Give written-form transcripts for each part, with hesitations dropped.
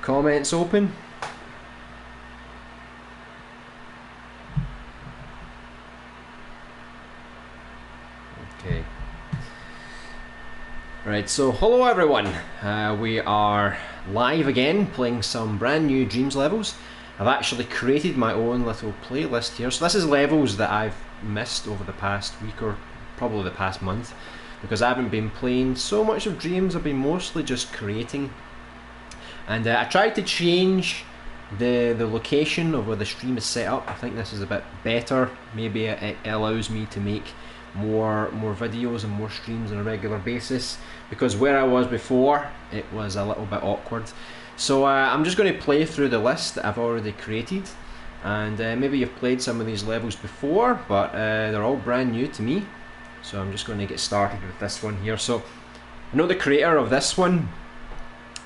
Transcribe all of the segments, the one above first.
comments open. Okay. Right, so hello everyone. We are live again playing some brand new Dreams levels. I've actually created my own little playlist here. So this is levels that I've missed over the past week or probably the past month, because I haven't been playing so much of Dreams. I've been mostly just creating. And I tried to change the location of where the stream is set up. I think this is a bit better. Maybe it allows me to make more videos and more streams on a regular basis, because where I was before it was a little bit awkward. So I'm just going to play through the list that I've already created, and maybe you've played some of these levels before, but they're all brand new to me. So I'm just going to get started with this one here. So I know the creator of this one.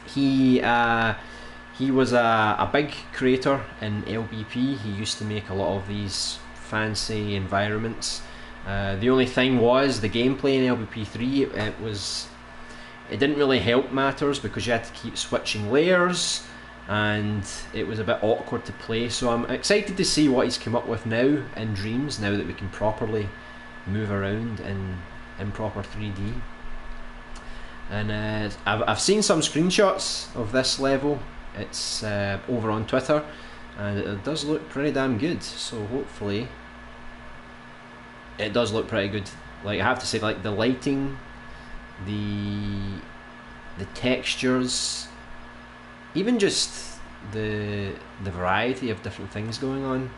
He was a big creator in LBP. He used to make a lot of these fancy environments. The only thing was the gameplay in LBP 3, it didn't really help matters, because you had to keep switching layers and it was a bit awkward to play. So I'm excited to see what he's come up with now in Dreams, now that we can properly move around in proper 3D. And I've seen some screenshots of this level. It's over on Twitter, and it does look pretty damn good. So hopefully it does look pretty good. Like, I have to say, like, the lighting, the textures, even just the variety of different things going on.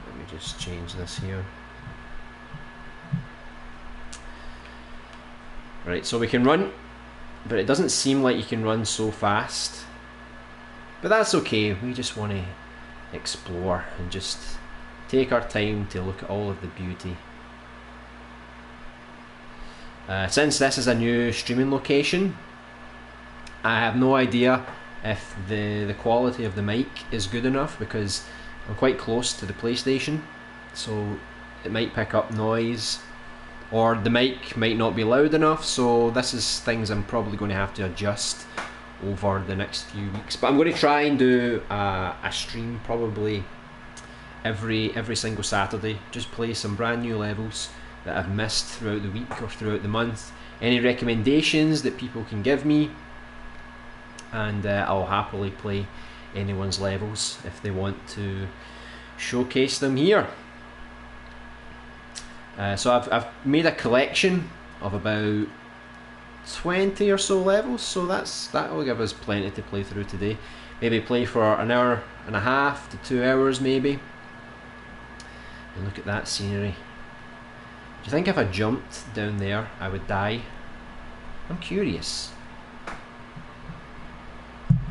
Let me just change this here. Right, so we can run, but it doesn't seem like you can run so fast. But that's okay, we just want to explore and just take our time to look at all of the beauty. Since this is a new streaming location, I have no idea if the quality of the mic is good enough, because I'm quite close to the PlayStation, so it might pick up noise, or the mic might not be loud enough. So this is things I'm probably going to have to adjust over the next few weeks. But I'm going to try and do a stream probably every single Saturday. Just play some brand new levels that I've missed throughout the week or throughout the month. Any recommendations that people can give me, and I'll happily play anyone's levels if they want to showcase them here. So I've made a collection of about 20 or so levels, so that will give us plenty to play through today. Maybe play for an hour and a half to 2 hours maybe. And look at that scenery. Do you think if I jumped down there I would die? I'm curious.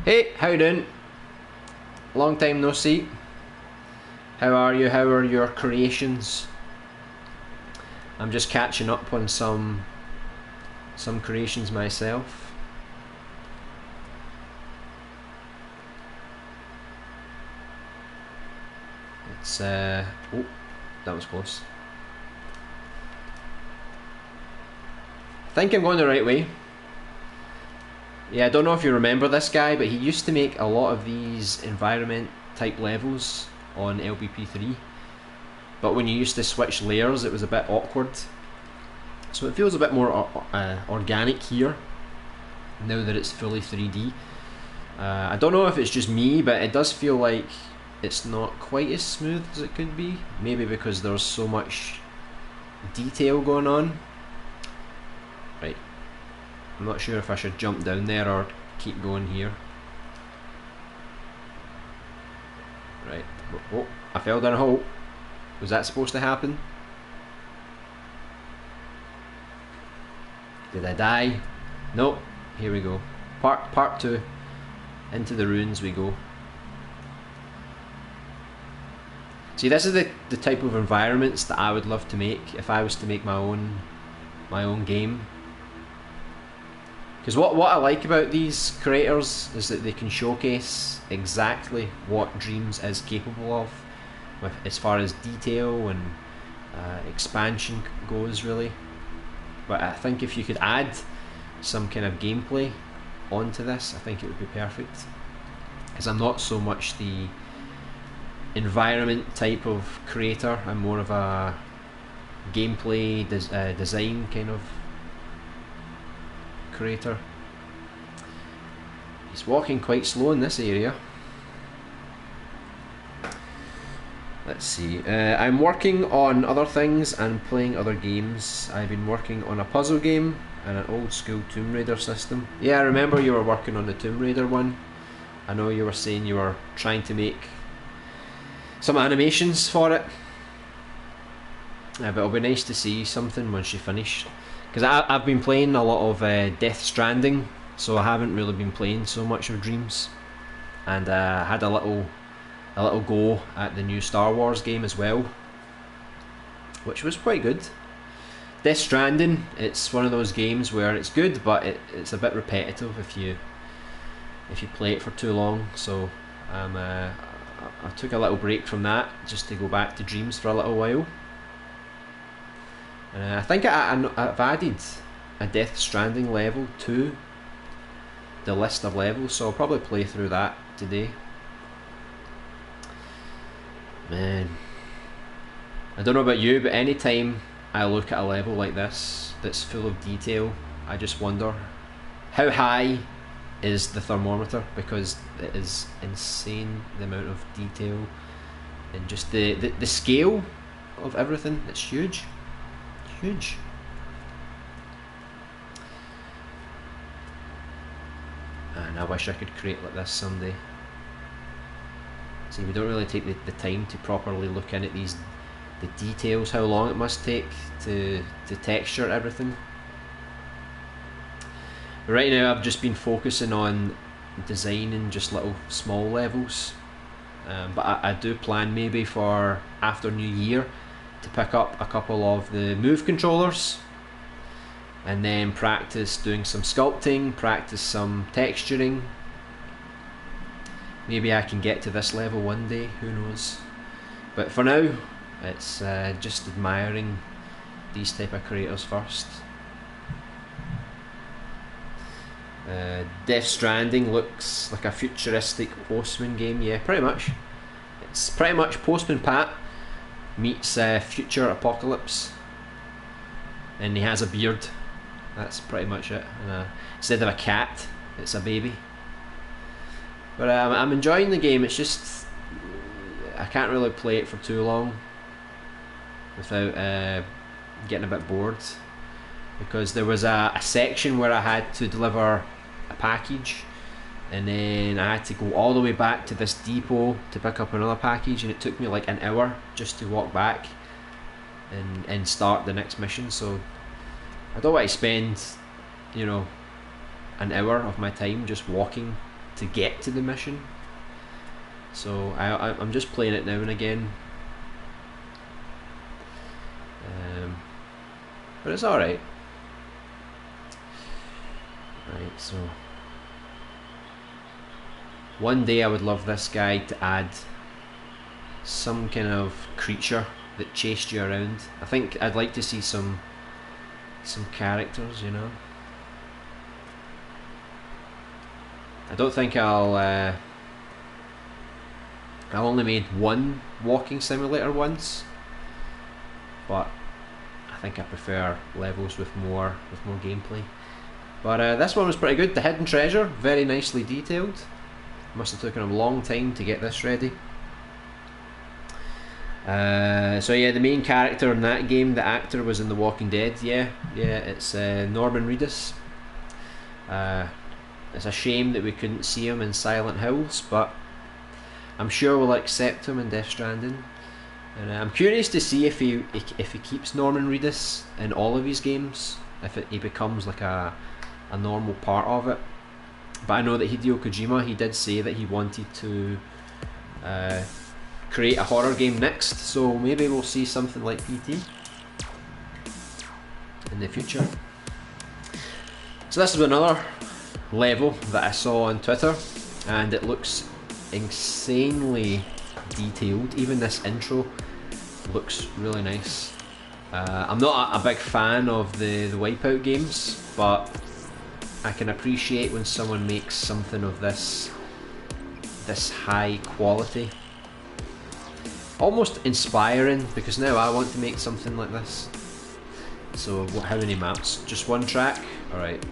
Hey, how you doing? Long time no see. How are you? How are your creations? I'm just catching up on some creations myself. It's oh, that was close. I think I'm going the right way. Yeah, I don't know if you remember this guy, but he used to make a lot of these environment type levels on LBP3. But when you used to switch layers, it was a bit awkward. So it feels a bit more organic here, now that it's fully 3D. I don't know if it's just me, but it does feel like it's not quite as smooth as it could be. Maybe because there's so much detail going on. Right. I'm not sure if I should jump down there or keep going here. Right. Oh, I fell down a hole. Was that supposed to happen? Did I die? No. Here we go. Part 2. Into the ruins we go. See, this is the type of environments that I would love to make if I was to make my own game. Because what I like about these creators is that they can showcase exactly what Dreams is capable of, with as far as detail and expansion goes, really. But I think if you could add some kind of gameplay onto this, I think it would be perfect. Because I'm not so much the environment type of creator, I'm more of a gameplay design kind of creator. He's walking quite slow in this area. Let's see, I'm working on other things and playing other games. I've been working on a puzzle game and an old school Tomb Raider system. Yeah, I remember you were working on the Tomb Raider one. I know you were saying you were trying to make some animations for it. But it'll be nice to see something once you finish. Because I've been playing a lot of Death Stranding, so I haven't really been playing so much of Dreams. And I had a little go at the new Star Wars game as well, which was quite good. Death Stranding, it's one of those games where it's good, but it's a bit repetitive if you play it for too long. So I took a little break from that just to go back to Dreams for a little while. I think I've added a Death Stranding level to the list of levels, so I'll probably play through that today. Man, I don't know about you, but anytime I look at a level like this that's full of detail, I just wonder how high is the thermometer, because it is insane the amount of detail and just the scale of everything. It's huge. Huge. And I wish I could create like this someday. See, we don't really take the time to properly look in at the details, how long it must take to texture everything. But right now I've just been focusing on designing just little small levels. But I do plan maybe for after New Year to pick up a couple of the Move controllers and then practice doing some sculpting, practice some texturing. Maybe I can get to this level one day, who knows. But for now, it's just admiring these type of creators first. Death Stranding looks like a futuristic Postman game, yeah, pretty much. It's pretty much Postman Pat meets future apocalypse. And he has a beard, that's pretty much it. And instead of a cat, it's a baby. But I'm enjoying the game. It's just I can't really play it for too long without getting a bit bored, because there was a section where I had to deliver a package, and then I had to go all the way back to this depot to pick up another package, and it took me like an hour just to walk back and start the next mission. So I don't want to spend, you know, an hour of my time just walking to get to the mission. So I'm just playing it now and again, but it's alright. Right, so one day I would love this guy to add some kind of creature that chased you around. I think I'd like to see some characters, you know. I don't think I only made one walking simulator once, but I think I prefer levels with more gameplay. But this one was pretty good. The hidden treasure, very nicely detailed. Must have taken a long time to get this ready. So yeah, the main character in that game, the actor, was in The Walking Dead. Yeah, it's Norman Reedus. It's a shame that we couldn't see him in Silent Hills, but I'm sure we'll accept him in Death Stranding. And I'm curious to see if he keeps Norman Reedus in all of his games, if he becomes like a normal part of it. But I know that Hideo Kojima, he did say that he wanted to create a horror game next, so maybe we'll see something like PT in the future. So this is another level that I saw on Twitter, and it looks insanely detailed. Even this intro looks really nice. I'm not a big fan of the Wipeout games, but I can appreciate when someone makes something of this high quality. Almost inspiring, because now I want to make something like this. So how many maps? Just one track? Alright.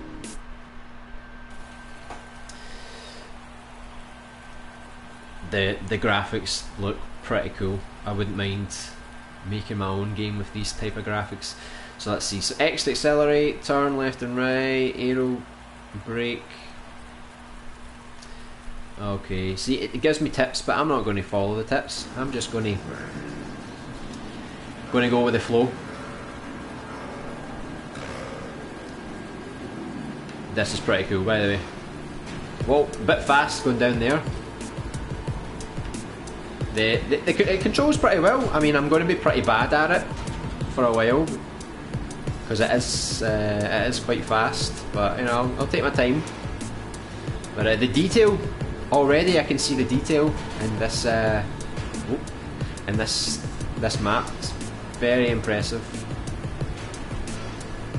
The graphics look pretty cool. I wouldn't mind making my own game with these type of graphics. So let's see. So X to accelerate, turn left and right, arrow, brake. Okay, see, it gives me tips, but I'm not going to follow the tips. I'm just going to go with the flow. This is pretty cool, by the way. Well, a bit fast going down there. It controls pretty well. I mean, I'm going to be pretty bad at it for a while, because it is quite fast. But you know, I'll take my time. But the detail, already I can see the detail in this this map. It's very impressive.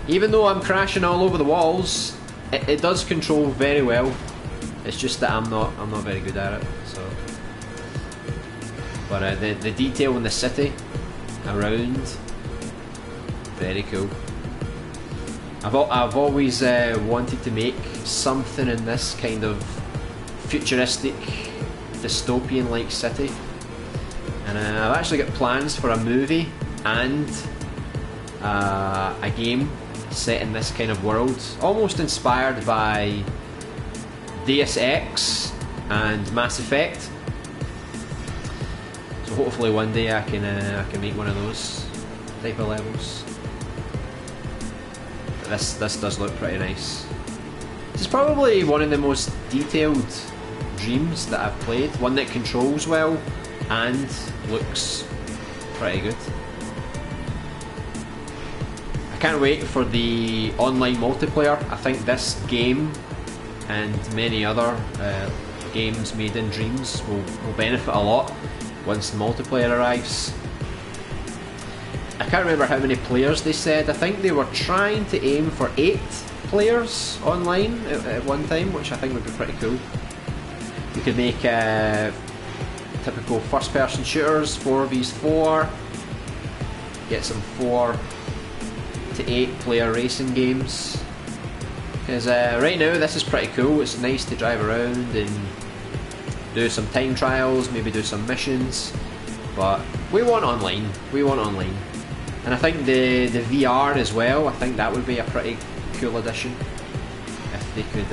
Even though I'm crashing all over the walls, it does control very well. It's just that I'm not very good at it. So, but the detail in the city around, very cool. I've always wanted to make something in this kind of futuristic, dystopian-like city, and I've actually got plans for a movie and a game set in this kind of world, almost inspired by Deus Ex and Mass Effect. So hopefully one day I can make one of those type of levels. But this does look pretty nice. This is probably one of the most detailed Dreams that I've played. One that controls well and looks pretty good. I can't wait for the online multiplayer. I think this game and many other games made in Dreams will benefit a lot once the multiplayer arrives. I can't remember how many players they said. I think they were trying to aim for 8 players online at one time, which I think would be pretty cool. You could make typical first person shooters, 4v4, get some 4 to 8 player racing games. Because right now this is pretty cool. It's nice to drive around and do some time trials, maybe do some missions, but we want online. And I think the VR as well, I think that would be a pretty cool addition if they could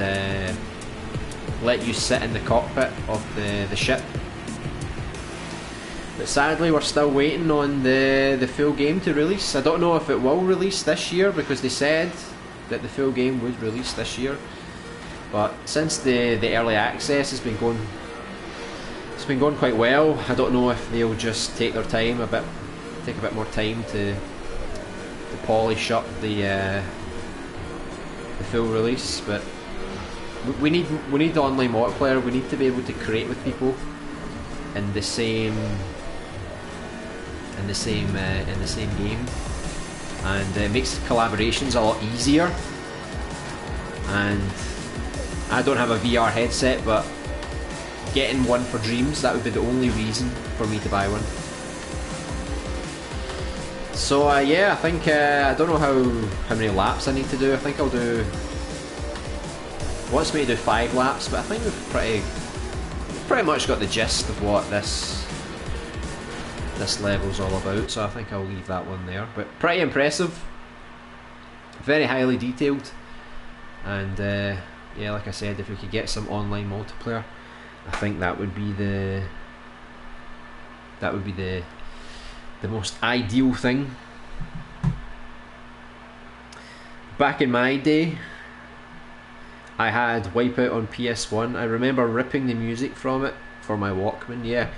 let you sit in the cockpit of the ship. But sadly we're still waiting on the full game to release. I don't know if it will release this year, because they said that the full game would release this year, but since the early access has been going, it's been going quite well. I don't know if they'll just take their time take a bit more time to polish up the full release. But we need the online multiplayer. We need to be able to create with people in the same game, and it makes collaborations a lot easier. And I don't have a VR headset, but getting one for Dreams, that would be the only reason for me to buy one. So yeah, I think I don't know how many laps I need to do. I think I'll do, wants me to do 5 laps, but I think we've pretty much got the gist of what this level's all about, so I think I'll leave that one there. But pretty impressive, very highly detailed, and yeah, like I said, if we could get some online multiplayer, I think that would be the most ideal thing. Back in my day, I had Wipeout on PS1. I remember ripping the music from it for my Walkman. Yeah,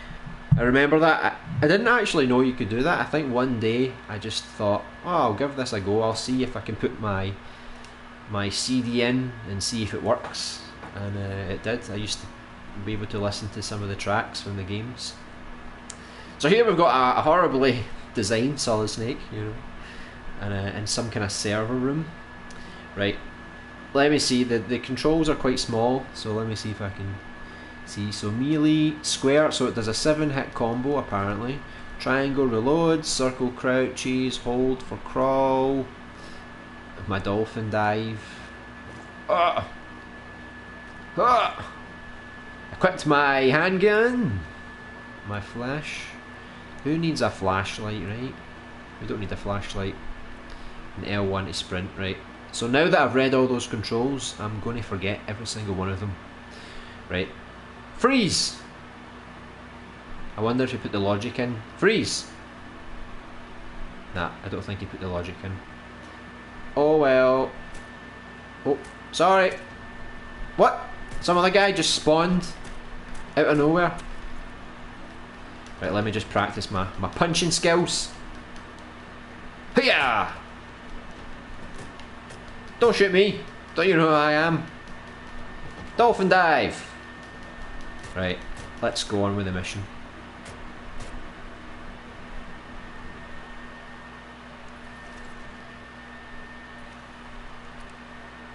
I remember that. I didn't actually know you could do that. I think one day I just thought, oh, I'll give this a go. I'll see if I can put my CD in and see if it works. And it did. I used to be able to listen to some of the tracks from the games. So here we've got a horribly designed Solid Snake, you know, and in some kind of server room. Right, let me see, the controls are quite small, so let me see if I can see. So melee, square, so it does a 7-hit combo apparently. Triangle reload, circle crouches, hold for crawl. My dolphin dive. Equipped my handgun. My flash. Who needs a flashlight, right? We don't need a flashlight. And L1 to sprint, right? So now that I've read all those controls, I'm going to forget every single one of them. Right. Freeze! I wonder if he put the logic in. Freeze! Nah, I don't think he put the logic in. Oh well. Oh, sorry. What? Some other guy just spawned out of nowhere. Right, let me just practice my punching skills. Hiya! Don't shoot me. Don't you know who I am? Dolphin dive. Right, let's go on with the mission.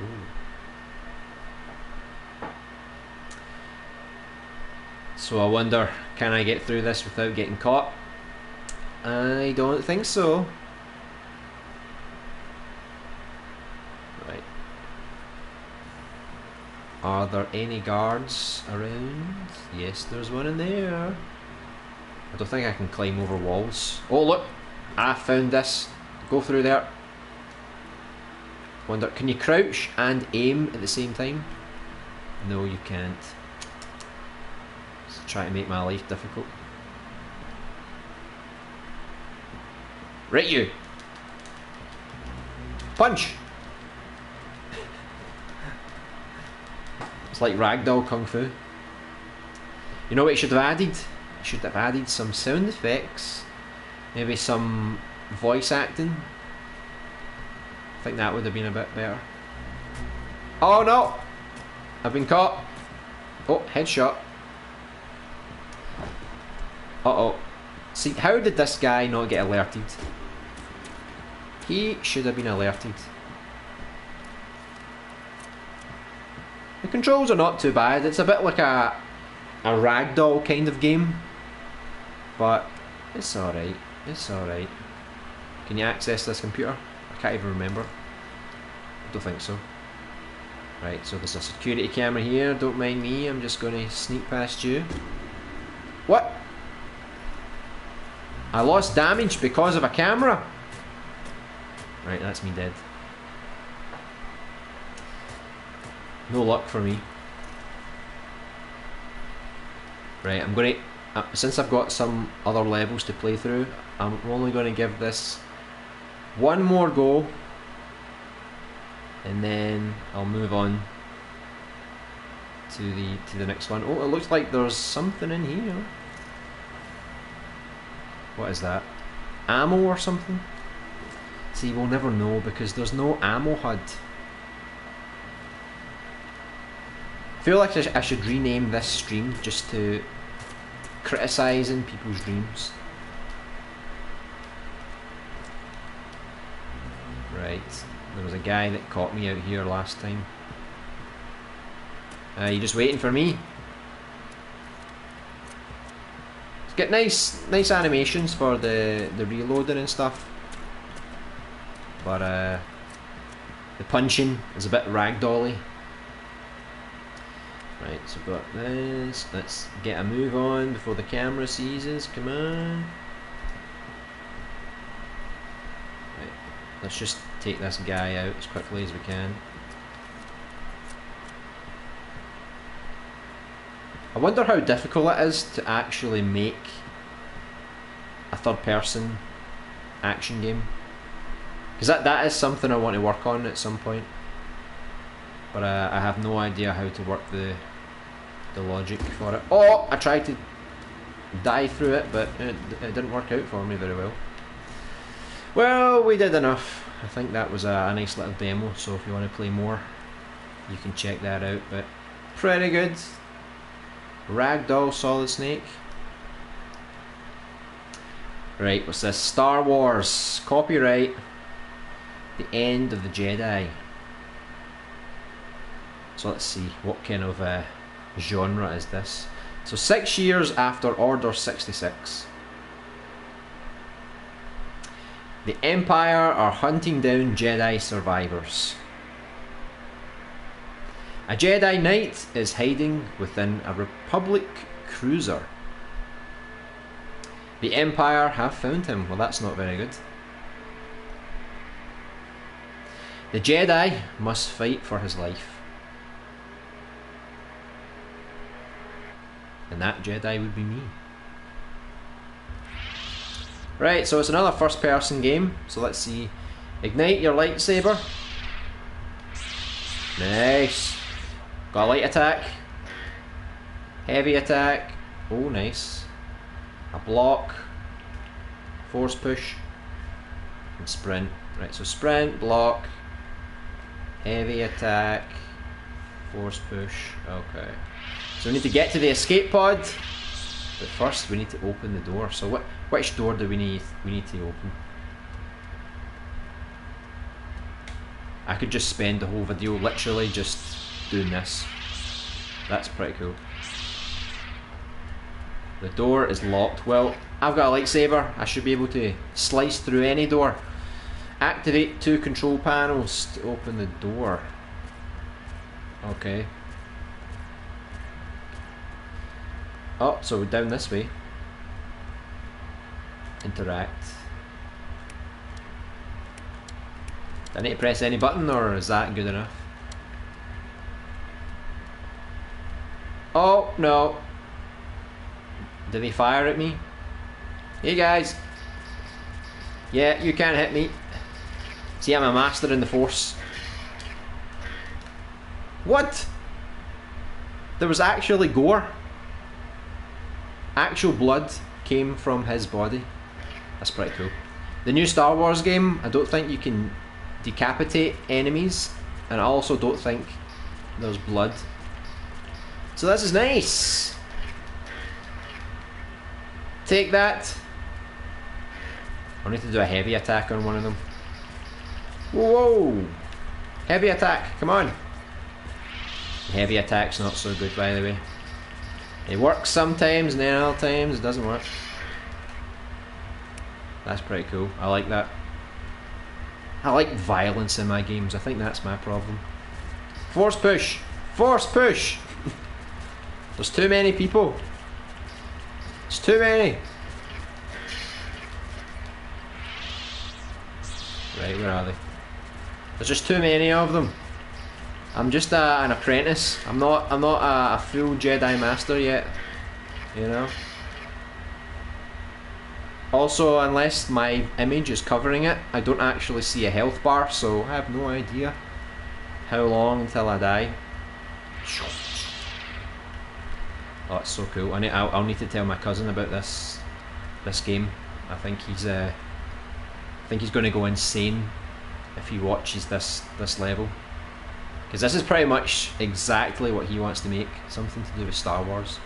Ooh. So I wonder, can I get through this without getting caught? I don't think so. Right. Are there any guards around? Yes, there's one in there. I don't think I can climb over walls. Oh look! I found this. Go through there. Wonder, can you crouch and aim at the same time? No, you can't. Just try to make my life difficult. Right, you! Punch! It's like ragdoll kung fu. You know what you should have added? You should have added some sound effects. Maybe some voice acting. I think that would have been a bit better. Oh no! I've been caught. Oh, headshot. Uh-oh. See, how did this guy not get alerted? He should have been alerted. The controls are not too bad. It's a bit like a ragdoll kind of game. But it's alright. It's alright. Can you access this computer? I can't even remember. I don't think so. Right, so there's a security camera here. Don't mind me. I'm just going to sneak past you. What? I lost damage because of a camera. Right, that's me dead. No luck for me. Right, I'm going to... since I've got some other levels to play through, I'm only going to give this one more go. And then I'll move on to the next one. Oh, it looks like there's something in here. What is that? Ammo or something? See, we'll never know because there's no ammo HUD. I feel like I should rename this stream just to criticising people's dreams. Right, there was a guy that caught me out here last time. You just waiting for me? It's got nice animations for the reloading and stuff. But the punching is a bit ragdolly. Right, so we've got this. Let's get a move on before the camera sees us. Come on. Right, let's just take this guy out as quickly as we can. I wonder how difficult it is to actually make a third-person action game. Because that is something I want to work on at some point. But I have no idea how to work the logic for it. Oh! I tried to dive through it, but it didn't work out for me very well. Well, we did enough. I think that was a nice little demo, so if you want to play more, you can check that out. But pretty good. Ragdoll Solid Snake. Right, what's this? Star Wars. Copyright. The End of the Jedi. So let's see, what kind of genre is this? So 6 years after Order 66. The Empire are hunting down Jedi survivors. A Jedi Knight is hiding within a Republic cruiser. The Empire have found him. Well, that's not very good. The Jedi must fight for his life. And that Jedi would be me. Right, so it's another first person game. So let's see. Ignite your lightsaber. Nice. Got a light attack. Heavy attack. Oh, nice. A block. Force push. And sprint. Right, so sprint, block. Heavy attack. Force push. Okay. So we need to get to the escape pod. But first we need to open the door. So which door do we need to open? I could just spend the whole video literally just doing this. That's pretty cool. The door is locked. Well, I've got a lightsaber. I should be able to slice through any door. Activate 2 control panels to open the door. Okay. Oh, so down this way. Interact. Do I need to press any button, or is that good enough? Oh, no. Did he fire at me? Hey guys. Yeah, you can't hit me. See, I'm a master in the Force. What? There was actually gore. Actual blood came from his body. That's pretty cool. The new Star Wars game, I don't think you can decapitate enemies, and I also don't think there's blood. So this is nice. Take that. I need to do a heavy attack on one of them. Whoa! Heavy attack, come on. Heavy attack's not so good, by the way. It works sometimes, and then other times it doesn't work. That's pretty cool. I like that. I like violence in my games. I think that's my problem. Force push! Force push! There's too many people. It's too many. Right, where are they? There's just too many of them. I'm just an apprentice. I'm not a full Jedi Master yet. You know. Also, unless my image is covering it, I don't actually see a health bar, so I have no idea how long until I die. Oh, it's so cool. I'll need to tell my cousin about this game. I think he's going to go insane if he watches this level, because this is pretty much exactly what he wants to make, something to do with Star Wars,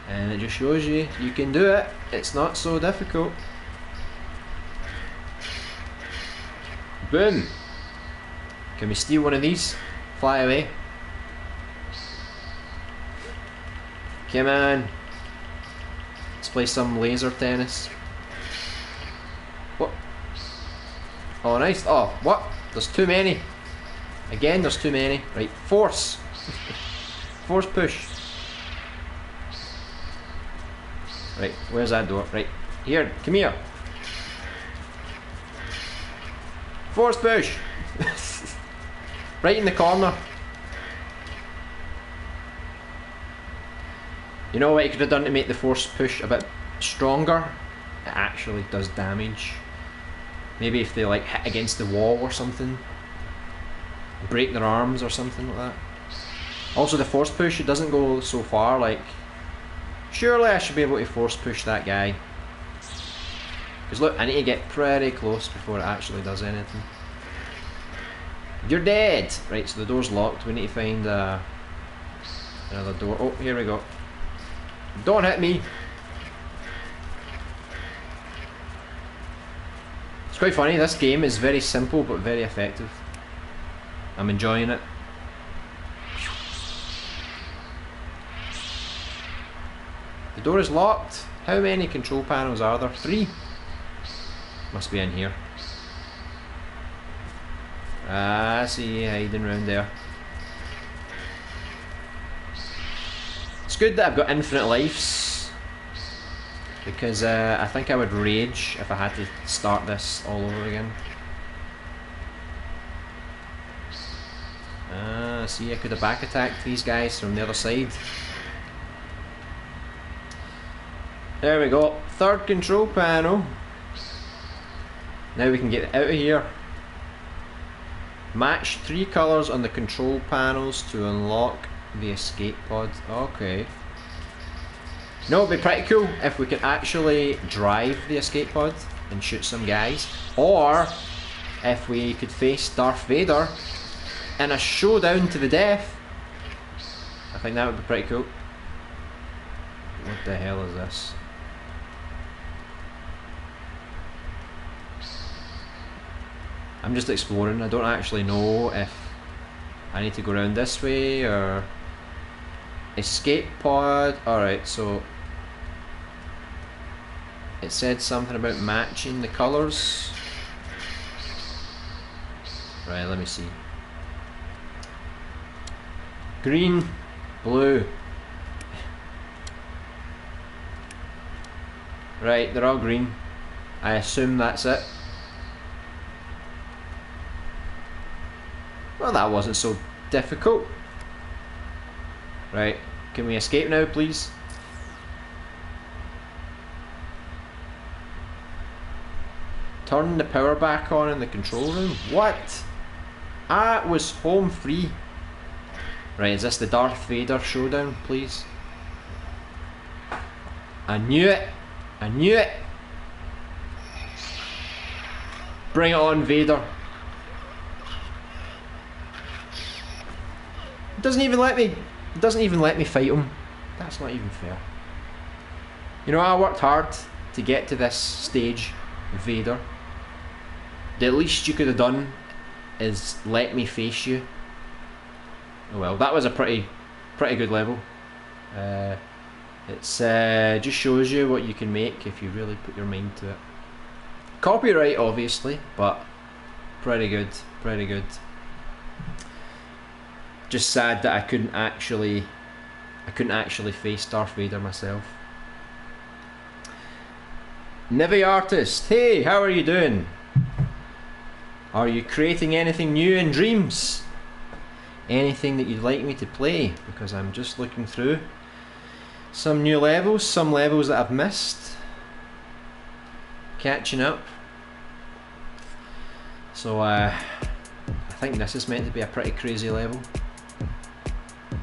and it just shows you can do it. It's not so difficult. Boom. Can we steal one of these? Fly away. Come on. Let's play some laser tennis. What? Oh, nice. Oh, what? There's too many. Again, there's too many. Right, force. Force push. Right, where's that door? Right, here, come here. Force push. Right in the corner. You know what you could have done to make the force push a bit stronger? It actually does damage. Maybe if they like hit against the wall or something, break their arms or something like that. Also, the force push, it doesn't go so far. Like, surely I should be able to force push that guy. Because look, I need to get pretty close before it actually does anything. You're dead! Right, so the door's locked. We need to find another door. Oh, here we go. Don't hit me! It's quite funny, this game is very simple but very effective. I'm enjoying it. The door is locked. How many control panels are there? 3? Must be in here. I see you hiding around there. It's good that I've got infinite lives, because I think I would rage if I had to start this all over again. See, I could have back attacked these guys from the other side. There we go, 3rd control panel. Now we can get out of here. Match 3 colours on the control panels to unlock the escape pod. Okay. No, it'd be pretty cool if we could actually drive the escape pod and shoot some guys. Or if we could face Darth Vader in a showdown to the death. I think that would be pretty cool. What the hell is this? I'm just exploring. I don't actually know if I need to go around this way or... Escape pod. Alright, so it said something about matching the colours. Right, let me see. Green, blue. Right, they're all green. I assume that's it. Well, that wasn't so difficult. Right, can we escape now, please? Turn the power back on in the control room. What? I was home free. Right, is this the Darth Vader showdown, please? I knew it. I knew it. Bring it on, Vader. Doesn't even let me fight him. That's not even fair. You know, I worked hard to get to this stage, Vader. The least you could have done is let me face you. Oh well, that was a pretty good level. It's just shows you what you can make if you really put your mind to it. Copyright, obviously, but pretty good, pretty good. Just sad that I couldn't actually face Darth Vader myself. Nivy Artist, hey, how are you doing? Are you creating anything new in Dreams? Anything that you'd like me to play? Because I'm just looking through some new levels, some levels that I've missed. Catching up. So I think this is meant to be a pretty crazy level.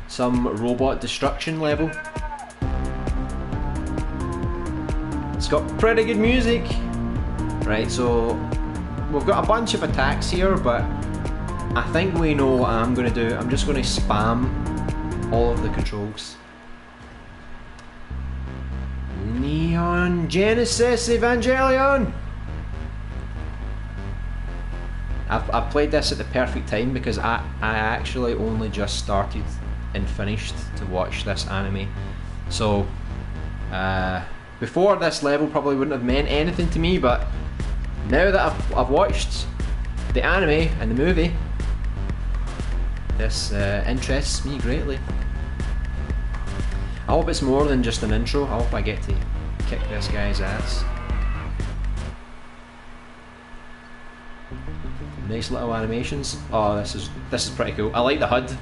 Some robot destruction level. It's got pretty good music. Right, so we've got a bunch of attacks here, but I think we know what I'm going to do. I'm just going to spam all of the controls. Neon Genesis Evangelion! I've played this at the perfect time because I actually only just started and finished to watch this anime. So before, this level probably wouldn't have meant anything to me, but now that I've watched the anime and the movie, this interests me greatly. I hope it's more than just an intro. I hope I get to kick this guy's ass. Nice little animations. Oh, this is pretty cool. I like the HUD.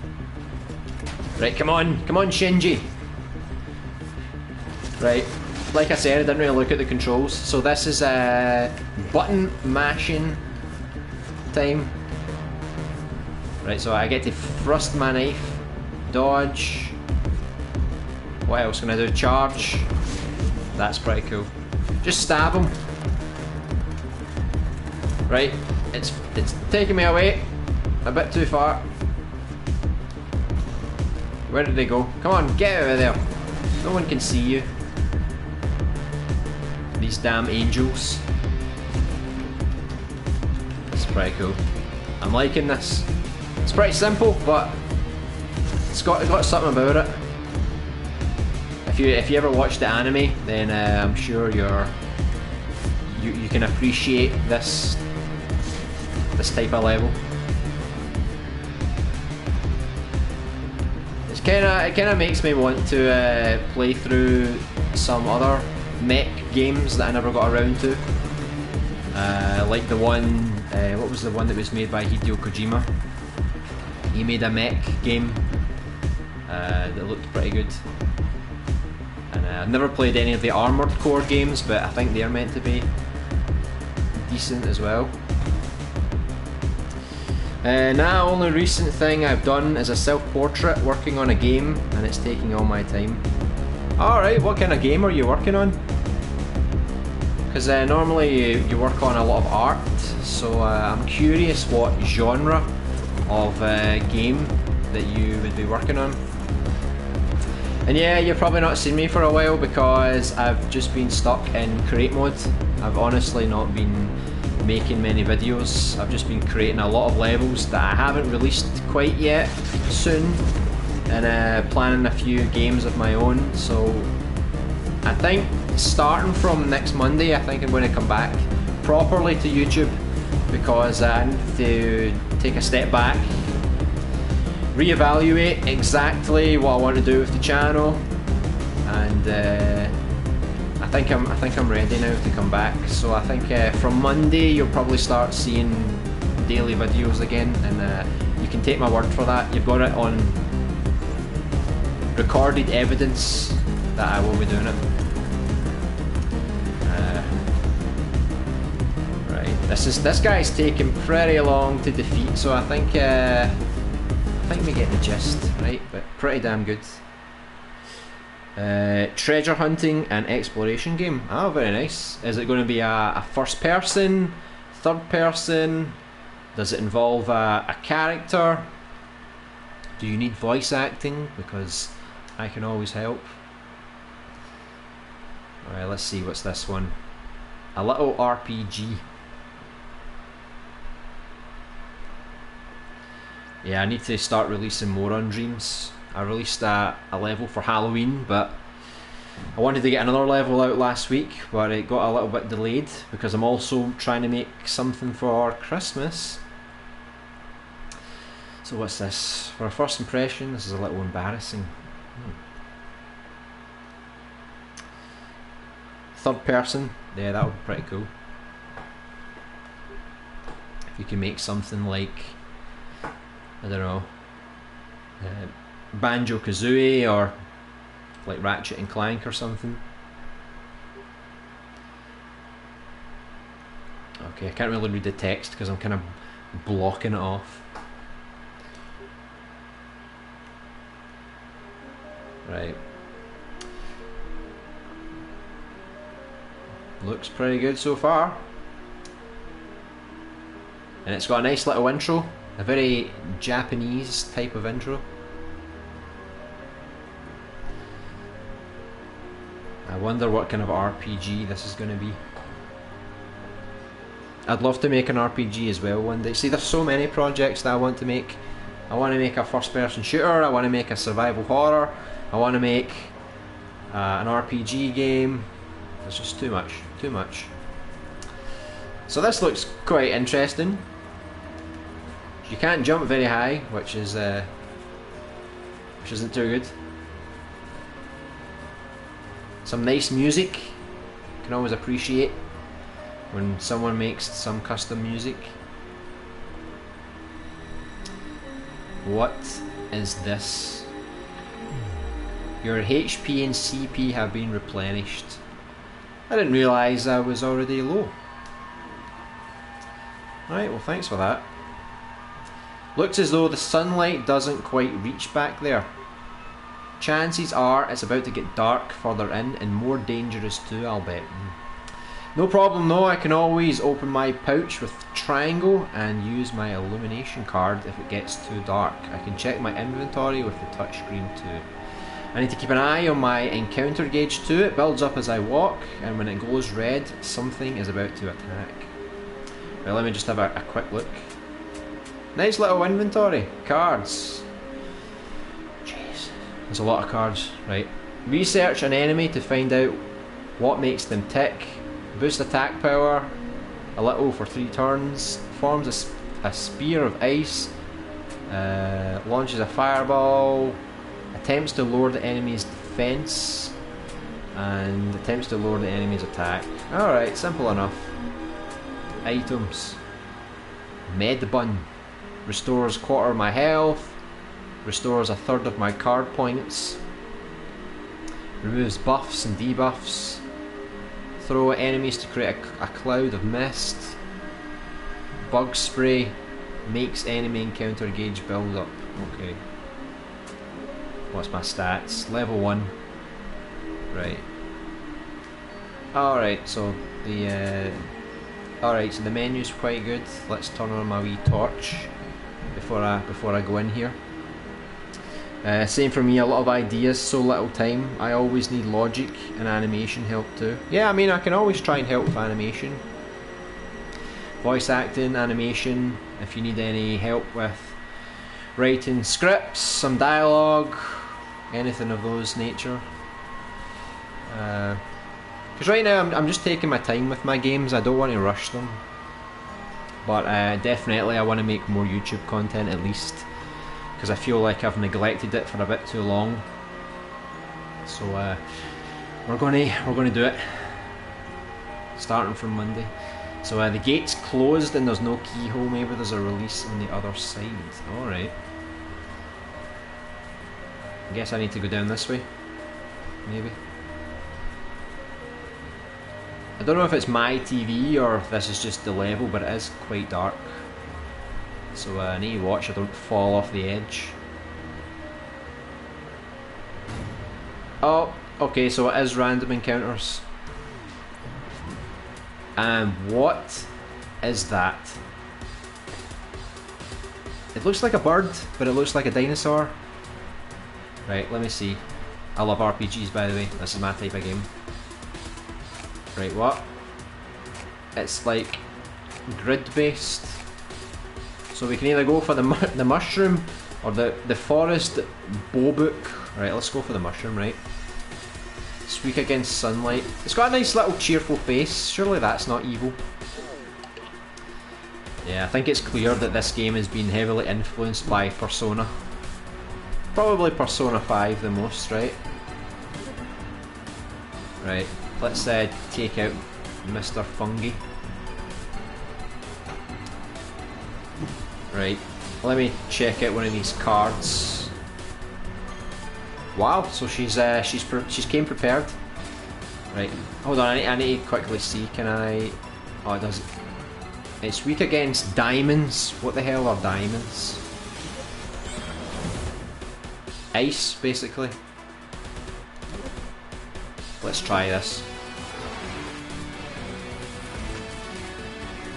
Right, come on Shinji. Right, like I said, I didn't really look at the controls. So this is button mashing time. Right, so I get to thrust my knife, dodge. What else can I do? Charge. That's pretty cool. Just stab him. Right, it's taking me away a bit too far. Where did they go? Come on, get out of there. No one can see you. These damn angels. It's pretty cool. I'm liking this. It's pretty simple, but it's got something about it. if you ever watch the anime, then I'm sure you can appreciate this type of level. It kind of makes me want to play through some other mech games that I never got around to. Like the one, what was the one that was made by Hideo Kojima? He made a mech game that looked pretty good. And I've never played any of the Armored Core games, but I think they're meant to be decent as well. Now, only recent thing I've done is a self-portrait working on a game, and it's taking all my time. Alright, what kind of game are you working on? Because normally you work on a lot of art, so I'm curious what genre of game that you would be working on. And yeah, you've probably not seen me for a while because I've just been stuck in create mode. I've honestly not been making many videos. I've just been creating a lot of levels that I haven't released quite yet, soon, and planning a few games of my own. So I think starting from next Monday, I think I'm going to come back properly to YouTube, because I need to take a step back, reevaluate exactly what I want to do with the channel, and I think I'm ready now to come back. So I think from Monday you'll probably start seeing daily videos again, and you can take my word for that. You've got it on recorded evidence that I will be doing it. Right, this guy's taking pretty long to defeat, so I think we get the gist, right? But pretty damn good. Treasure hunting and exploration game. Oh, very nice. Is it going to be a first person, third person? Does it involve a character? Do you need voice acting? Because I can always help. Alright, let's see, what's this one? A little RPG. Yeah, I need to start releasing more on Dreams. I released a level for Halloween, but I wanted to get another level out last week, but it got a little bit delayed because I'm also trying to make something for Christmas. So what's this? For a first impression, this is a little embarrassing. Third person, yeah, that would be pretty cool. If you can make something like, I don't know, Banjo-Kazooie, or like Ratchet and Clank or something. Okay, I can't really read the text because I'm kind of blocking it off. Right. Looks pretty good so far. And it's got a nice little intro, a very Japanese type of intro. I wonder what kind of RPG this is going to be. I'd love to make an RPG as well one day. See, there's so many projects that I want to make. I want to make a first person shooter, I want to make a survival horror, I want to make an RPG game. There's just too much, too much. So this looks quite interesting. You can't jump very high, which isn't too good. Some nice music. You can always appreciate when someone makes some custom music. What is this? Your HP and CP have been replenished. I didn't realise I was already low. Right, well thanks for that. Looks as though the sunlight doesn't quite reach back there. Chances are it's about to get dark further in, and more dangerous too, I'll bet. No problem though, I can always open my pouch with triangle and use my illumination card if it gets too dark. I can check my inventory with the touchscreen too. I need to keep an eye on my encounter gauge too. It builds up as I walk, and when it goes red, something is about to attack. Well, let me just have a quick look. Nice little inventory. Cards. Jeez. There's a lot of cards. Right. Research an enemy to find out what makes them tick. Boost attack power a little for 3 turns. Forms a spear of ice. Launches a fireball. Attempts to lower the enemy's defense. And attempts to lower the enemy's attack. Alright, simple enough. Items. Med bun. Restores a quarter of my health. Restores a third of my card points. Removes buffs and debuffs. Throw at enemies to create a cloud of mist. Bug spray. Makes enemy encounter gauge build up. Okay. What's my stats? Level 1. Right. Alright, so the alright, so the menu's quite good. Let's turn on my wee torch before I go in here. Same for me, a lot of ideas, so little time. I always need logic and animation help too. Yeah, I mean, I can always try and help with animation. Voice acting, animation, if you need any help with writing scripts, some dialogue, anything of those nature. Because right now I'm just taking my time with my games. I don't want to rush them, but definitely I want to make more YouTube content at least, because I feel like I've neglected it for a bit too long. So we're gonna do it starting from Monday. So the gate's closed and there's no keyhole. Maybe there's a release on the other side. Alright. I guess I need to go down this way. Maybe. I don't know if it's my TV or if this is just the level, but it is quite dark. So I need to watch I don't fall off the edge. Oh, okay, so it is random encounters. And what is that? It looks like a bird, but it looks like a dinosaur. Right, let me see. I love RPGs, by the way. This is my type of game. Right, what? It's like grid based. So we can either go for the mushroom or the forest bow book. Right, let's go for the mushroom, right? It's weak against sunlight. It's got a nice little cheerful face. Surely that's not evil. Yeah, I think it's clear that this game has been heavily influenced by Persona. Probably Persona 5 the most, right? Right, let's take out Mr. Fungi. Right, let me check out one of these cards. Wow, so she's came prepared. Right, hold on, I need to quickly see. Can I? Oh, it doesn't. It's weak against diamonds. What the hell are diamonds? Ice, basically. Let's try this.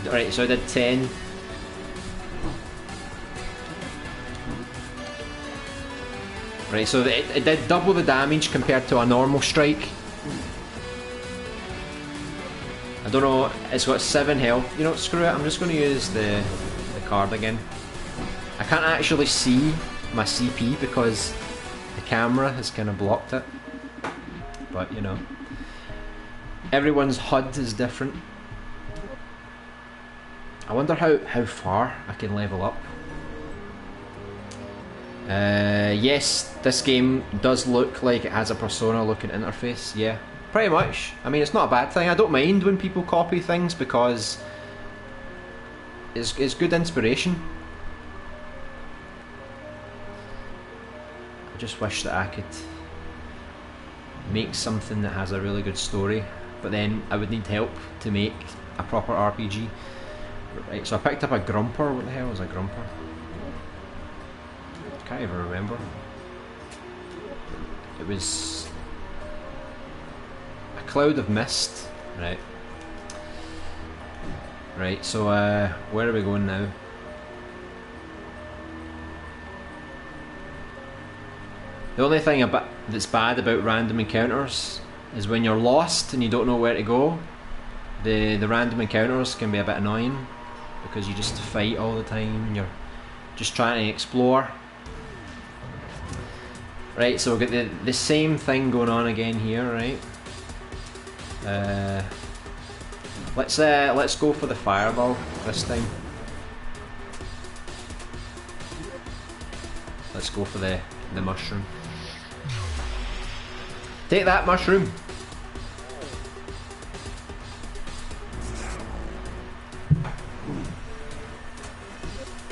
Alright, so I did 10. Right, so it did double the damage compared to a normal strike. I don't know, it's got 7 health. You know, screw it, I'm just going to use the card again. I can't actually see my CP because the camera has kind of blocked it. But, you know, everyone's HUD is different. I wonder how far I can level up. Yes, this game does look like it has a Persona looking interface, yeah. Pretty much. I mean, it's not a bad thing. I don't mind when people copy things because it's good inspiration. I just wish that I could make something that has a really good story, but then I would need help to make a proper RPG. Right, so I picked up a grumper. What the hell is a grumper? Can't even remember. It was a cloud of mist. Right. Right, so where are we going now? The only thing that's bad about random encounters is when you're lost and you don't know where to go. The random encounters can be a bit annoying because you just fight all the time and you're just trying to explore. Right, so we've got the same thing going on again here, right? Let's go for the fireball this time. Let's go for the mushroom. Take that, mushroom!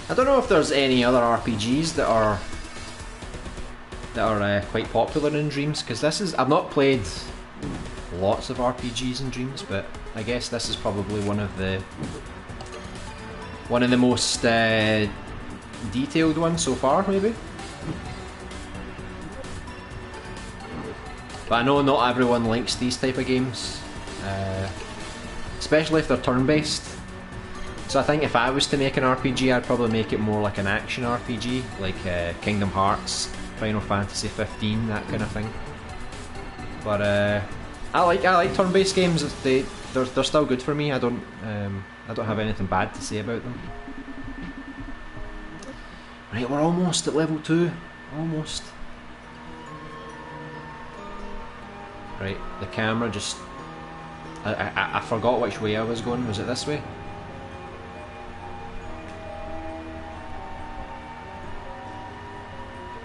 I don't know if there's any other RPGs that are quite popular in Dreams, because I've not played lots of RPGs in Dreams, but I guess this is probably one of the most detailed ones so far, maybe. But I know not everyone likes these type of games, especially if they're turn-based. So I think if I was to make an RPG, I'd probably make it more like an action RPG, like Kingdom Hearts, Final Fantasy 15, that kind of thing. But I like turn-based games. They're still good for me. I don't have anything bad to say about them. Right, we're almost at level 2. Almost. Right, the camera just... I forgot which way I was going. Was it this way?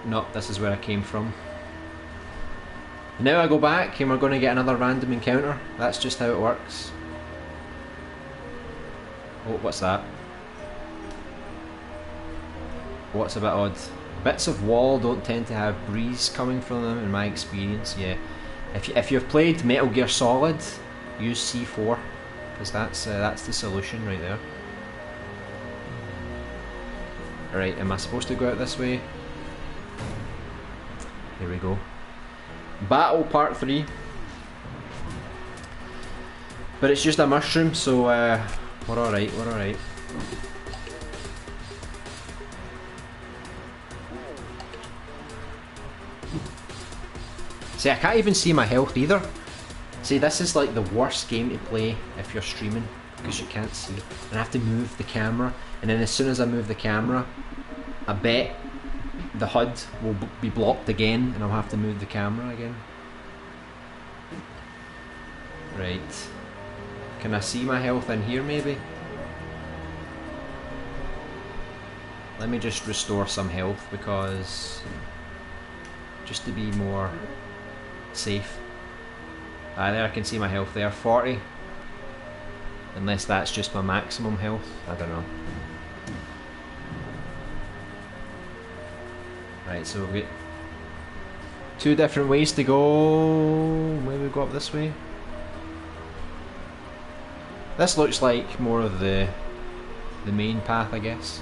Nope, this is where I came from. Now I go back and we're going to get another random encounter. That's just how it works. Oh, what's that? What's a bit odd? Bits of wall don't tend to have breeze coming from them in my experience, yeah. If you've played Metal Gear Solid, use C4, because that's the solution right there. Alright, am I supposed to go out this way? Here we go. Battle Part 3. But it's just a mushroom, so we're alright, we're alright. See, I can't even see my health either. See, this is like the worst game to play if you're streaming, because you can't see. And I have to move the camera, and then as soon as I move the camera, I bet the HUD will be blocked again, and I'll have to move the camera again. Right. Can I see my health in here, maybe? Let me just restore some health, because... just to be more safe. There I can see my health there, 40. Unless that's just my maximum health, I don't know. Right, so we've got 2 different ways to go. Maybe we go up this way. This looks like more of the main path, I guess.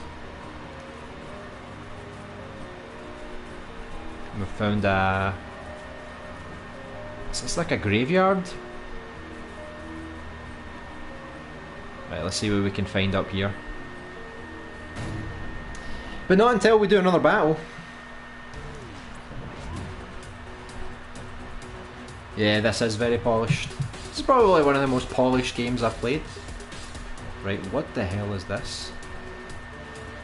We've found a... is this like a graveyard? Right, let's see what we can find up here. But not until we do another battle. Yeah, this is very polished. This is probably one of the most polished games I've played. Right, what the hell is this?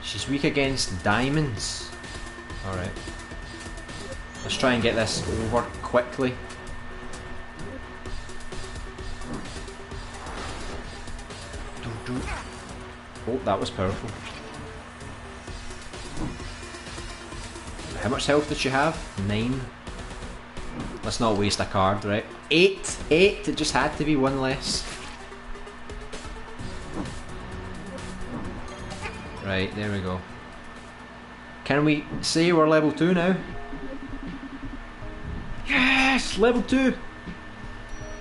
She's weak against diamonds. Alright. Let's try and get this over quickly. Oh, that was powerful. How much health did she have? 9. Let's not waste a card, right? 8! 8! It just had to be one less. Right, there we go. Can we say we're level 2 now? Yes! Level 2!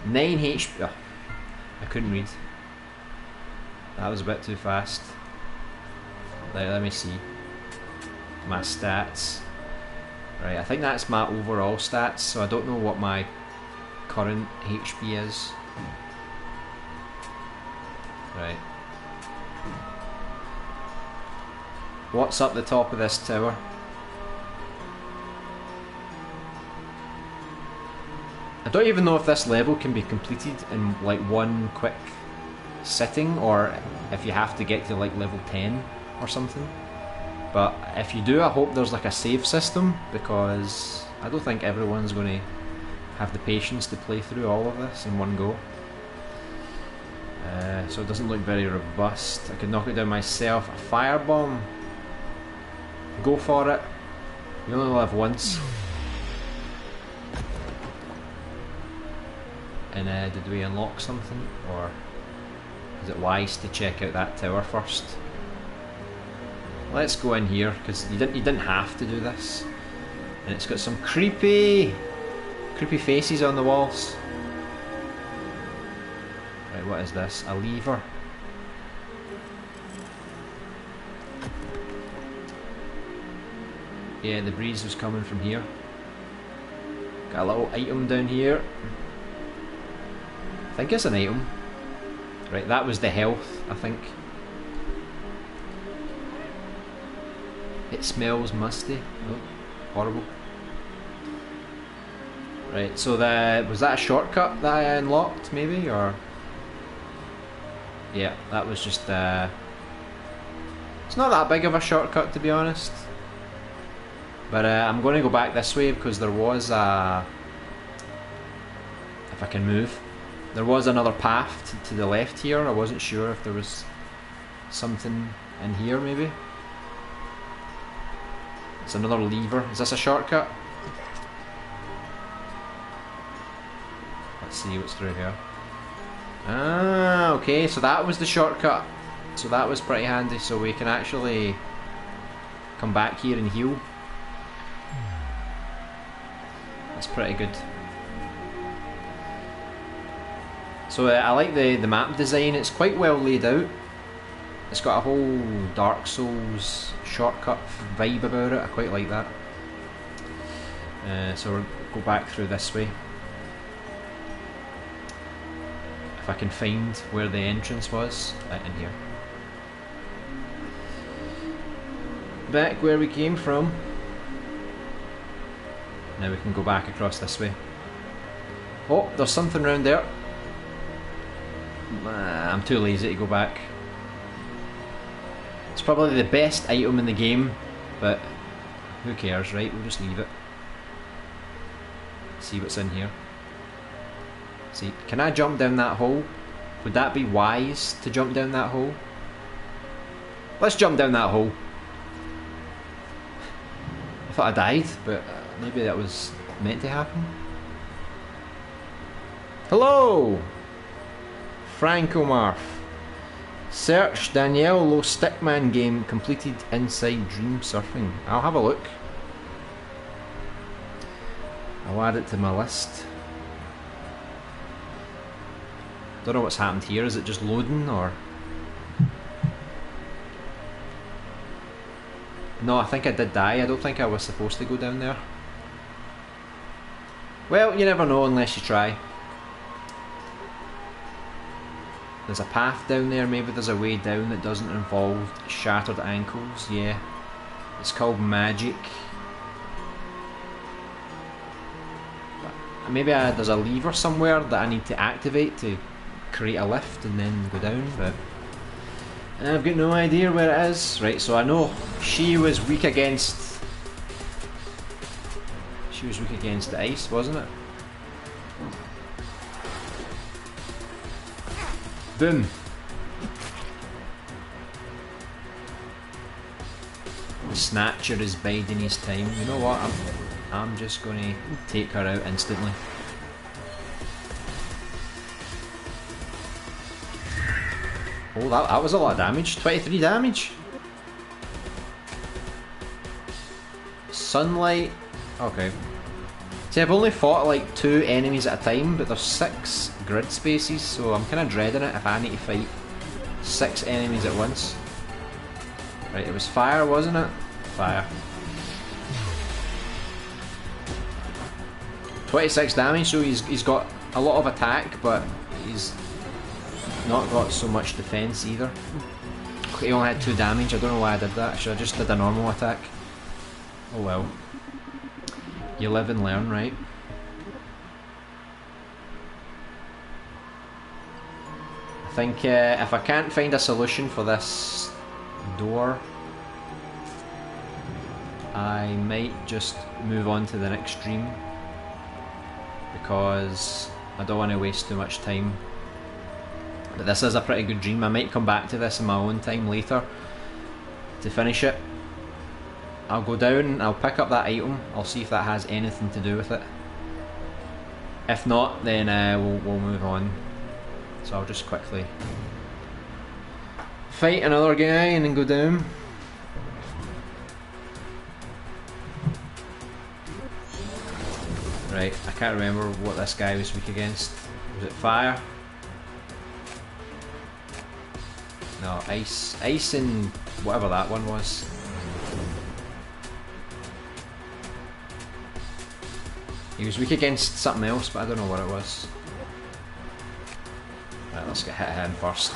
9 HP. Oh, I couldn't read. That was a bit too fast. Let me see. My stats. Right, I think that's my overall stats, so I don't know what my current HP is. Right. What's up the top of this tower? I don't even know if this level can be completed in like one quick sitting, or if you have to get to like level 10 or something. But if you do, I hope there's like a save system, because I don't think everyone's going to have the patience to play through all of this in one go. So it doesn't look very robust. I could knock it down myself. A firebomb. Go for it. You only live once. And did we unlock something, or is it wise to check out that tower first? Let's go in here because you didn't have to do this, and it's got some creepy faces on the walls. Right, what is this? A lever. Yeah, the breeze was coming from here. Got a little item down here. I think it's an item. Right, that was the health, I think. It smells musty. Oh, horrible. Right, so was that a shortcut that I unlocked, maybe, or? Yeah, that was just it's not that big of a shortcut, to be honest. But I'm going to go back this way because there was a... If I can move. There was another path to the left here. I wasn't sure if there was something in here, maybe. It's another lever. Is this a shortcut? Let's see what's through here. Ah, okay, so that was the shortcut. So that was pretty handy, so we can actually come back here and heal. That's pretty good. So I like the map design. It's quite well laid out. It's got a whole Dark Souls shortcut vibe about it. I quite like that. So we'll go back through this way. If I can find where the entrance was, in here. Back where we came from. Now we can go back across this way. Oh, there's something round there. I'm too lazy to go back. It's probably the best item in the game, but who cares, right? We'll just leave it. See what's in here. See, can I jump down that hole? Would that be wise to jump down that hole? Let's jump down that hole. I thought I died, but maybe that was meant to happen. Hello! Franco Marf. Search Danielle Low Stickman game completed inside Dream Surfing. I'll have a look. I'll add it to my list. Don't know what's happened here. Is it just loading, or? No, I think I did die. I don't think I was supposed to go down there. Well, you never know unless you try. There's a path down there. Maybe there's a way down that doesn't involve shattered ankles. Yeah. It's called magic. Maybe there's a lever somewhere that I need to activate to create a lift and then go down, but I've got no idea where it is. Right, so I know she was weak against the ice, wasn't it? Boom. The Snatcher is biding his time. You know what? I'm just going to take her out instantly. Oh, that was a lot of damage. 23 damage. Sunlight. Okay. See, I've only fought like 2 enemies at a time, but there's 6 grid spaces, so I'm kind of dreading it if I need to fight 6 enemies at once. Right, it was fire, wasn't it? Fire. 26 damage, so he's got a lot of attack, but he's not got so much defense either. He only had 2 damage. I don't know why I did that. I should have just did a normal attack. Oh well. You live and learn, right? I think if I can't find a solution for this door, I might just move on to the next stream because I don't want to waste too much time. But this is a pretty good dream. I might come back to this in my own time later to finish it. I'll go down, I'll pick up that item, I'll see if that has anything to do with it. If not, then we'll move on. So I'll just quickly fight another guy and then go down. Right, I can't remember what this guy was weak against. Was it fire? No, ice. Ice and whatever that one was. He was weak against something else, but I don't know what it was. Right, let's get hit him first.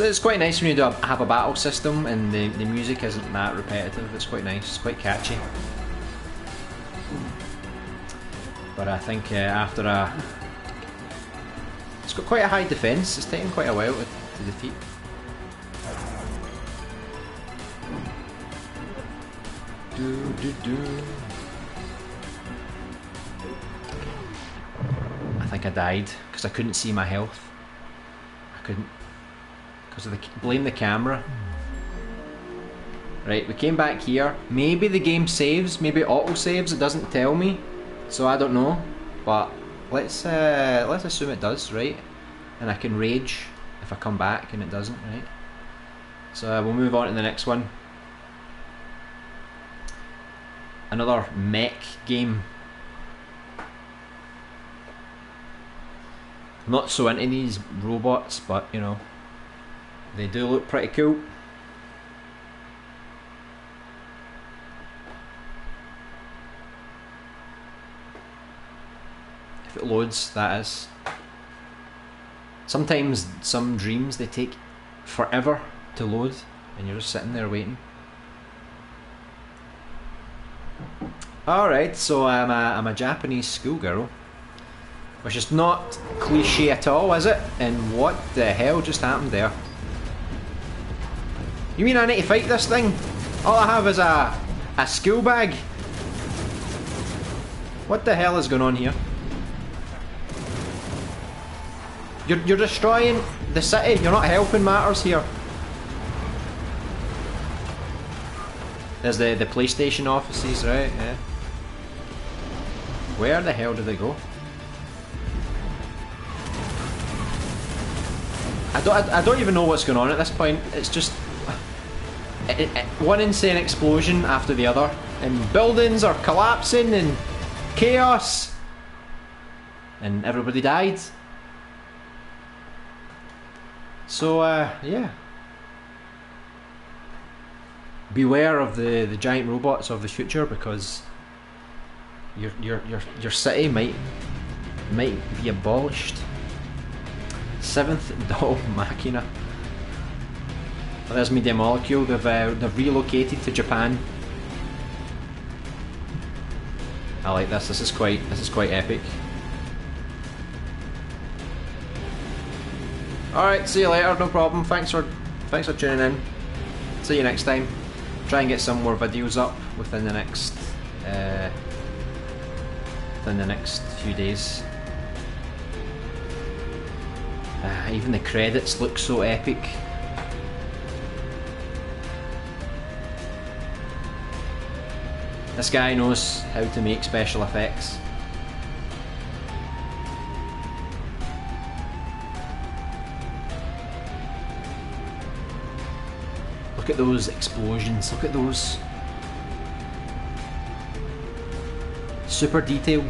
It's quite nice when you have a battle system and the music isn't that repetitive. It's quite nice, it's quite catchy. But I think after a... It's got quite a high defense, it's taken quite a while to defeat. I think I died because I couldn't see my health. I couldn't, because of blame the camera. Right, we came back here. Maybe the game saves, maybe auto saves. It doesn't tell me, so I don't know. But let's assume it does, right? And I can rage if I come back and it doesn't, right? So we'll move on to the next one. Another mech game. I'm not so into these robots, but you know, they do look pretty cool. If it loads, that is. Sometimes some dreams, they take forever to load and you're just sitting there waiting. Alright, so I'm a Japanese schoolgirl, which is not cliche at all, is it? And what the hell just happened there? You mean I need to fight this thing? All I have is a school bag? What the hell is going on here? You're destroying the city, you're not helping matters here. There's the PlayStation offices, right? Yeah. Where the hell did they go? I don't even know what's going on at this point. It's just one insane explosion after the other, and buildings are collapsing and chaos, and everybody died. So yeah. Beware of the giant robots of the future, because your city might be abolished. Seventh Doll Machina. Well, there's Media Molecule. They've relocated to Japan. I like this. This is quite epic. All right, see you later. No problem. Thanks for tuning in. See you next time. Try and get some more videos up within the next few days. Even the credits look so epic. This guy knows how to make special effects. Look at those explosions, look at those. Super detailed.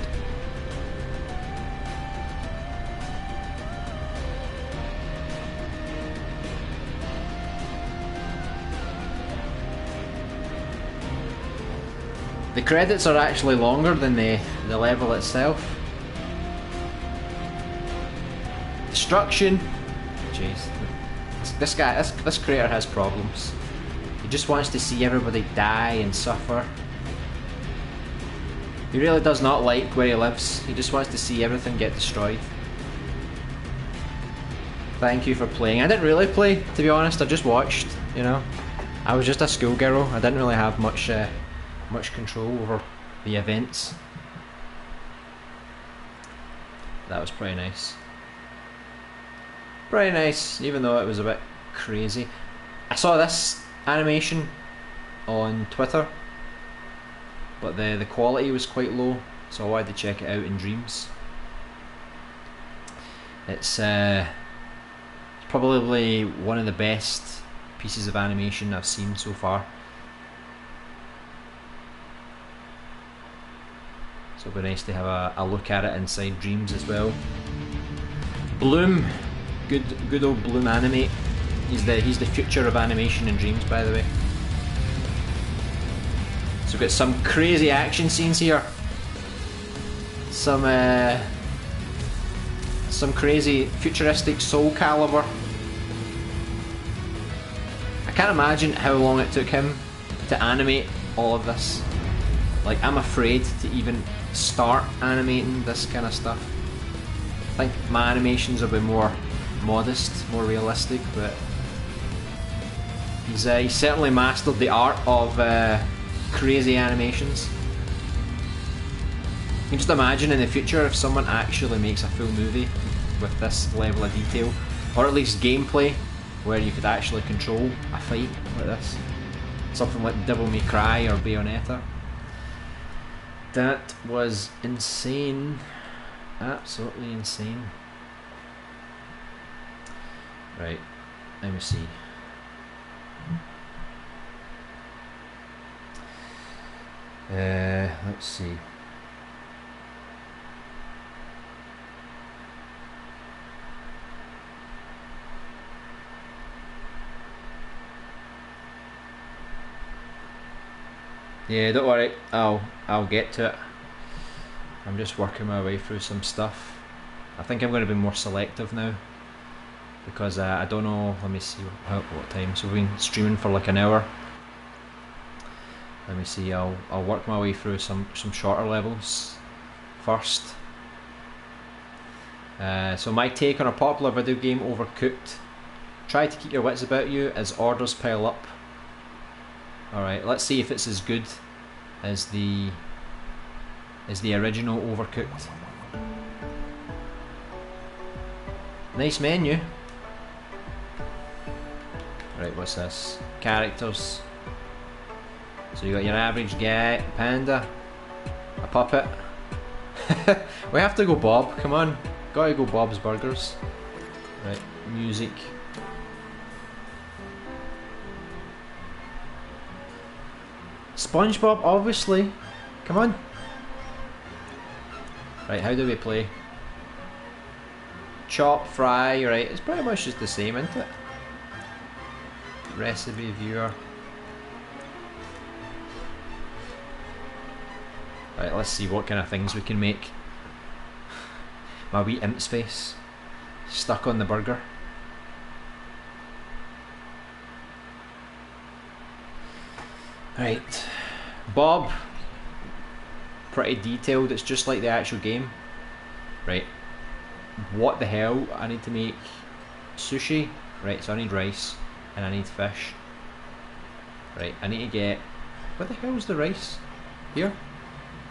The credits are actually longer than the level itself. Destruction. Jeez. This creator has problems. He just wants to see everybody die and suffer. He really does not like where he lives. He just wants to see everything get destroyed. Thank you for playing. I didn't really play, to be honest. I just watched, you know. I was just a schoolgirl. I didn't really have much control over the events. That was pretty nice. Pretty nice, even though it was a bit crazy. I saw this animation on Twitter, but the quality was quite low, so I wanted to check it out in Dreams. It's probably one of the best pieces of animation I've seen so far. So it'll be nice to have a look at it inside Dreams as well. Bloom, good old Bloom Animate. He's the future of animation in Dreams, by the way. So we've got some crazy action scenes here. Some crazy futuristic Soul Calibur. I can't imagine how long it took him to animate all of this. Like, I'm afraid to even start animating this kind of stuff. I think my animations will be more modest, more realistic, but he's certainly mastered the art of crazy animations. You can just imagine in the future if someone actually makes a full movie with this level of detail, or at least gameplay where you could actually control a fight like this. Something like Devil May Cry or Bayonetta. That was insane. Absolutely insane. Right, let me see. Let's see. Yeah, don't worry, I'll get to it. I'm just working my way through some stuff. I think I'm going to be more selective now because I don't know. Let me see what time. So we've been streaming for like an hour. Let me see. I'll work my way through some shorter levels first. So my take on a popular video game, Overcooked. Try to keep your wits about you as orders pile up. Alright, let's see if it's as good as the original Overcooked. Nice menu. Right, what's this? Characters. So you got your average guy, panda, a puppet. We have to go Bob, come on. Gotta go Bob's Burgers. Right, music. SpongeBob, obviously. Come on. Right, how do we play? Chop, fry, right, it's pretty much just the same, isn't it? Recipe viewer. Right, let's see what kind of things we can make. My wee imp's face stuck on the burger. Right, Bob, pretty detailed, it's just like the actual game. Right, what the hell, I need to make sushi. Right, so I need rice and I need fish. Right, I need to get, where the hell is the rice? Here?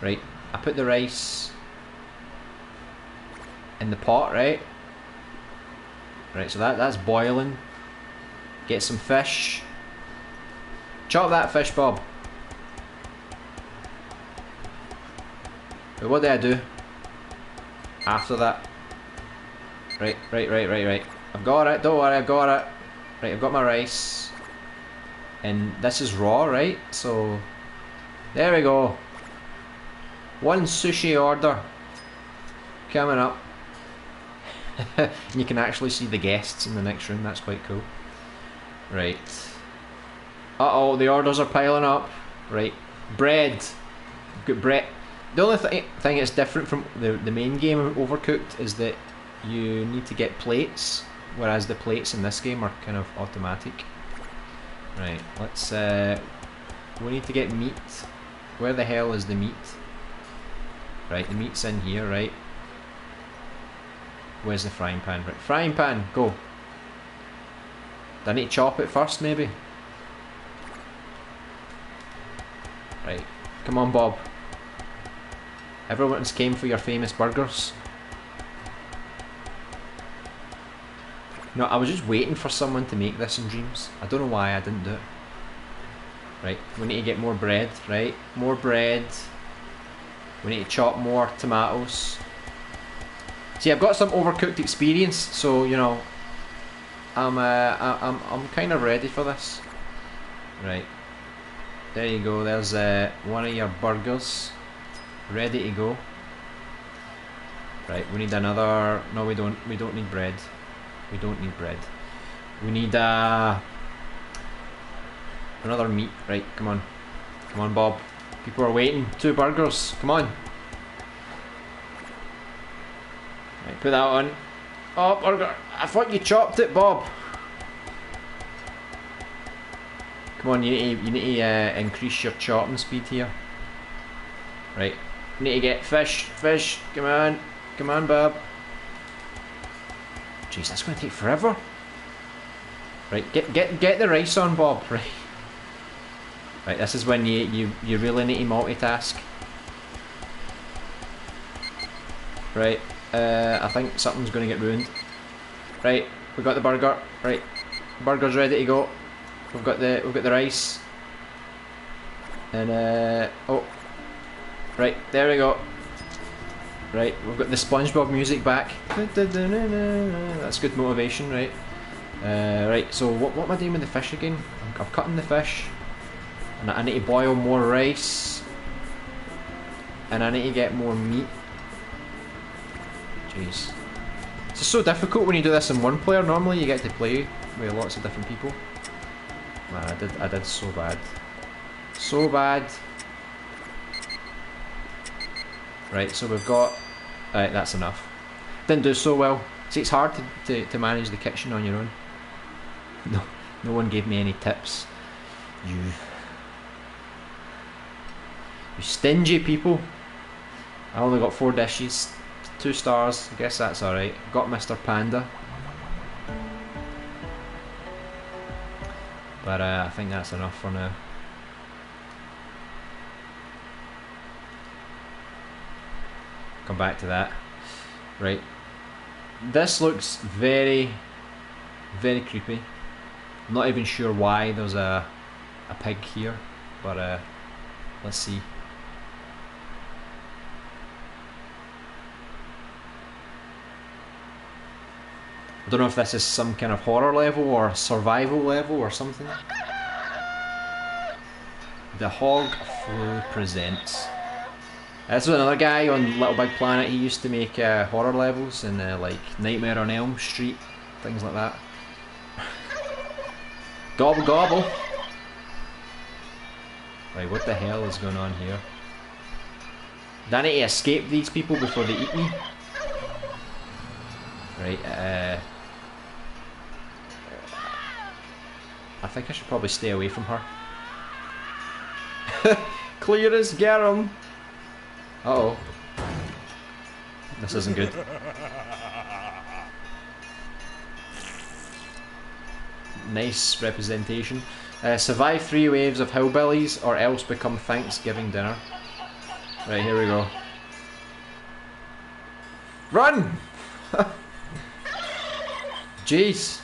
Right, I put the rice in the pot, right? Right, so that's boiling. Get some fish. Chop that fish, Bob. Wait, what did I do after that? Right. I've got it, don't worry, I've got it. Right, I've got my rice. And this is raw, right? So, there we go. One sushi order coming up. And you can actually see the guests in the next room, that's quite cool. Right. Uh-oh, the orders are piling up. Right, bread. We've got bread. The only thing that's different from the main game of Overcooked is that you need to get plates, whereas the plates in this game are kind of automatic. Right, let's we need to get meat. Where the hell is the meat? Right, the meat's in here, right? Where's the frying pan? Right, frying pan, go. Do I need to chop it first, maybe? Right, come on, Bob. Everyone's came for your famous burgers. No, I was just waiting for someone to make this in Dreams. I don't know why I didn't do it. Right, we need to get more bread, right? More bread. We need to chop more tomatoes. See, I've got some overcooked experience, so you know, I'm kind of ready for this. Right, there you go. There's one of your burgers, ready to go. Right, we need another. No, we don't. We don't need bread. We don't need bread. We need another meat. Right, come on, come on, Bob. People are waiting. 2 burgers. Come on. Right, put that on. Oh, burger. I thought you chopped it, Bob. Come on, you need to increase your chopping speed here. Right. You need to get fish. Fish. Come on. Come on, Bob. Jeez, that's going to take forever. Right, get the rice on, Bob. Right. Right, this is when you really need to multitask. Right, I think something's going to get ruined. Right, we got the burger. Right, burger's ready to go. We've got the rice. And oh, right, there we go. Right, we've got the SpongeBob music back. That's good motivation, right? Right, so what am I doing with the fish again? I'm cutting the fish. And I need to boil more rice. And I need to get more meat. Jeez. It's just so difficult when you do this in one player. Normally you get to play with lots of different people. Man, I did so bad. So bad. Right, so we've got... Right, that's enough. Didn't do so well. See, it's hard to manage the kitchen on your own. No one gave me any tips. You stingy people. I only got 4 dishes, 2 stars. I guess that's alright. Got Mr. Panda. But I think that's enough for now. Come back to that. Right. This looks very, very creepy. I'm not even sure why there's a pig here, but let's see. I don't know if this is some kind of horror level or survival level or something. The Hog Flu presents. This was another guy on Little Big Planet. He used to make horror levels in like Nightmare on Elm Street, things like that. Gobble gobble. Right, what the hell is going on here? Do I need to escape these people before they eat me? Right, I think I should probably stay away from her. Clear as garum. Uh-oh. This isn't good. Nice representation. Survive 3 waves of hillbillies or else become Thanksgiving dinner. Right, here we go. Run! Jeez.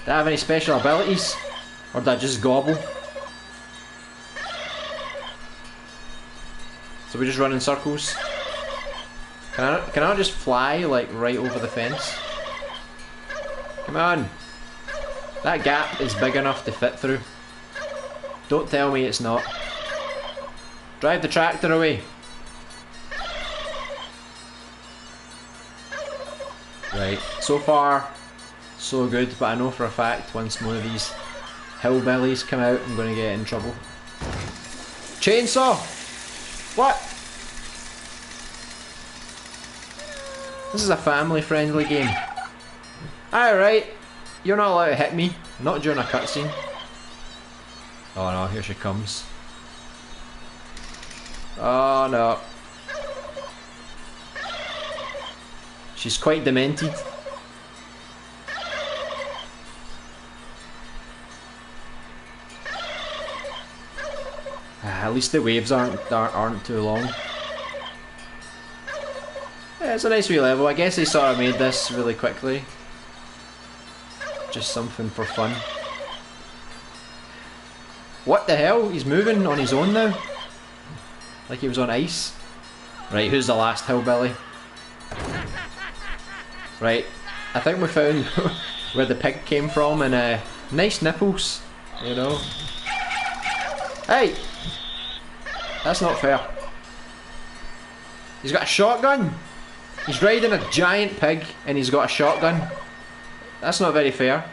Do I have any special abilities? Or did I just gobble? So we just run in circles? Can I not just fly like right over the fence? Come on! That gap is big enough to fit through. Don't tell me it's not. Drive the tractor away! Right, so far so good, but I know for a fact once more of these hillbillies come out I'm going to get in trouble. Chainsaw! What? This is a family friendly game. Alright, you're not allowed to hit me, not during a cutscene. Oh no, here she comes. Oh no. She's quite demented. At least the waves aren't too long. Yeah, it's a nice wee level. I guess they sort of made this really quickly. Just something for fun. What the hell? He's moving on his own now? Like he was on ice? Right, who's the last hillbilly? Right, I think we found where the pig came from, and nice nipples, you know. Hey! That's not fair. He's got a shotgun! He's riding a giant pig and he's got a shotgun. That's not very fair.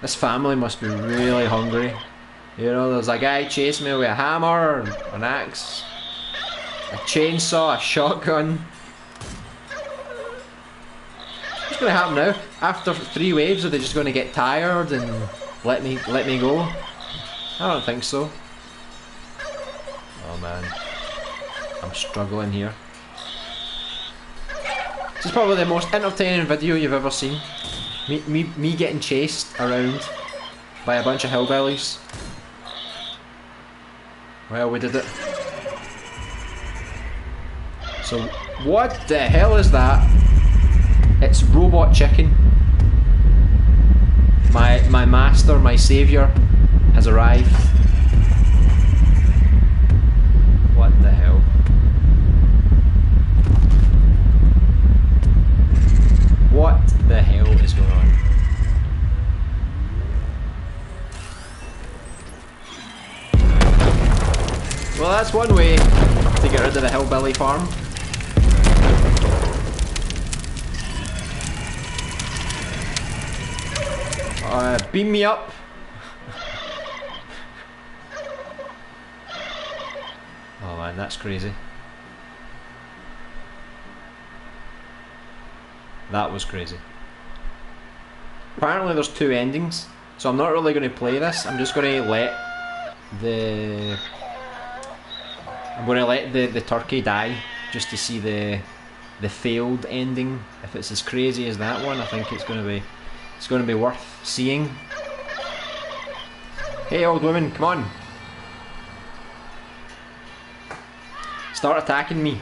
This family must be really hungry. You know, there's a guy chasing me with a hammer, an axe, a chainsaw, a shotgun. What's going to happen now? After 3 waves, are they just going to get tired and let me go? I don't think so. Oh man, I'm struggling here. This is probably the most entertaining video you've ever seen. Me getting chased around by a bunch of hillbillies. Well, we did it. So, what the hell is that? It's Robot Chicken. My master, my saviour, has arrived. What the hell? What the hell is going on? Well, that's one way to get rid of the hillbilly farm. Beam me up. Oh man, that's crazy. That was crazy. Apparently there's 2 endings, so I'm not really going to play this. I'm just going to let the turkey die just to see the failed ending. If it's as crazy as that one, I think it's going to be worth seeing. Hey old woman, come on. Start attacking me.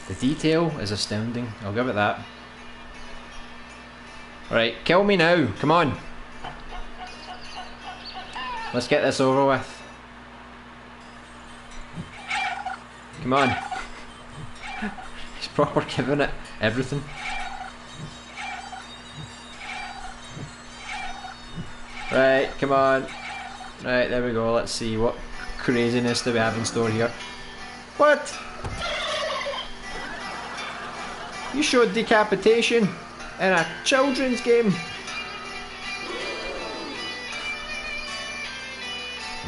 The detail is astounding, I'll give it that. Alright, kill me now, come on. Let's get this over with. Come on. He's proper giving it everything. Right, come on. Right, there we go, let's see what craziness do we have in store here. What? You showed decapitation in a children's game?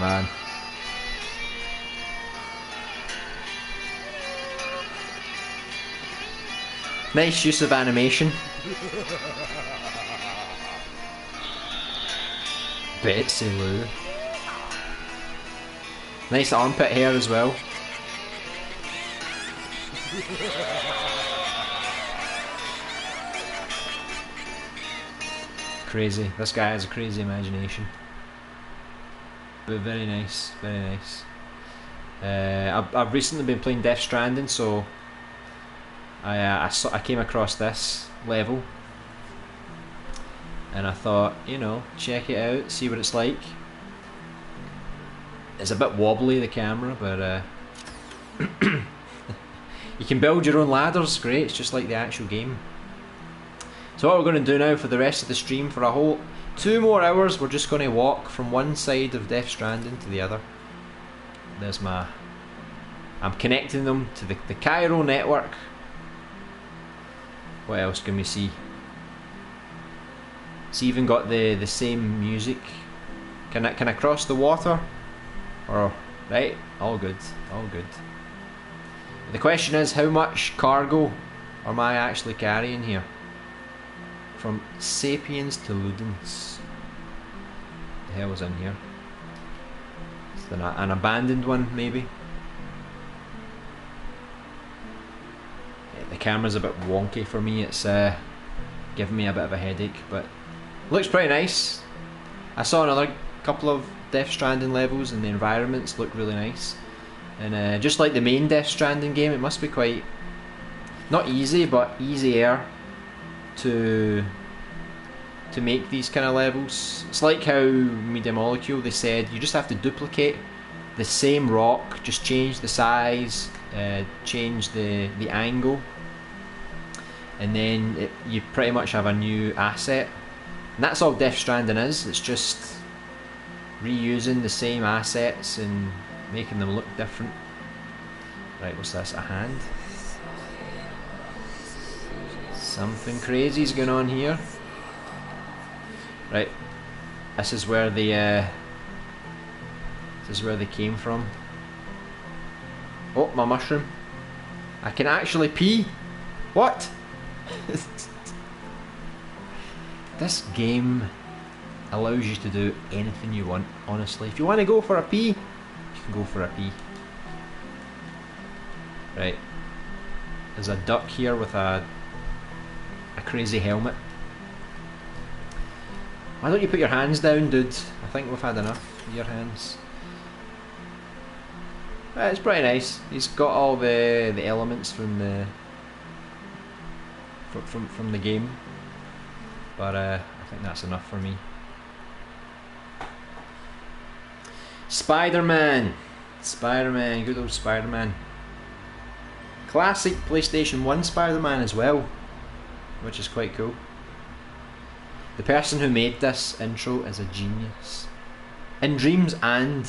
Man. Nice use of animation. Betsy Lou. Nice armpit hair as well. Crazy. This guy has a crazy imagination. But very nice, very nice. I've recently been playing Death Stranding, so I came across this level, and I thought, you know, check it out, see what it's like. It's a bit wobbly, the camera, but you can build your own ladders. Great, it's just like the actual game. So what we're going to do now for the rest of the stream, for a whole 2 more hours, we're just going to walk from one side of Death Stranding to the other. There's I'm connecting them to the Cairo network. What else can we see? It's even got the same music. Can I cross the water? Or right, all good, all good. The question is, how much cargo Or am I actually carrying here? From Sapiens to Ludens. The hell was in here? Is there an abandoned one, maybe? Yeah, the camera's a bit wonky for me. It's giving me a bit of a headache, but looks pretty nice. I saw another couple of Death Stranding levels and the environments look really nice. And just like the main Death Stranding game, it must be quite, not easy, but easier to make these kind of levels. It's like how Media Molecule, they said you just have to duplicate the same rock, just change the size, change the angle, and then you pretty much have a new asset. And that's all Death Stranding is. It's just reusing the same assets and making them look different. Right, what's this? A hand? Something crazy's going on here. Right, this is where they came from. Oh, my mushroom! I can actually pee. What? This game allows you to do anything you want. Honestly, if you want to go for a pee, you can go for a pee. Right, there's a duck here with a crazy helmet. Why don't you put your hands down, dude? I think we've had enough of your hands. It's pretty nice. He's got all the elements from the from the game, but I think that's enough for me. Spider-Man, Spider-Man, good old Spider-Man. Classic PlayStation 1 Spider-Man as well, which is quite cool. The person who made this intro is a genius. In Dreams and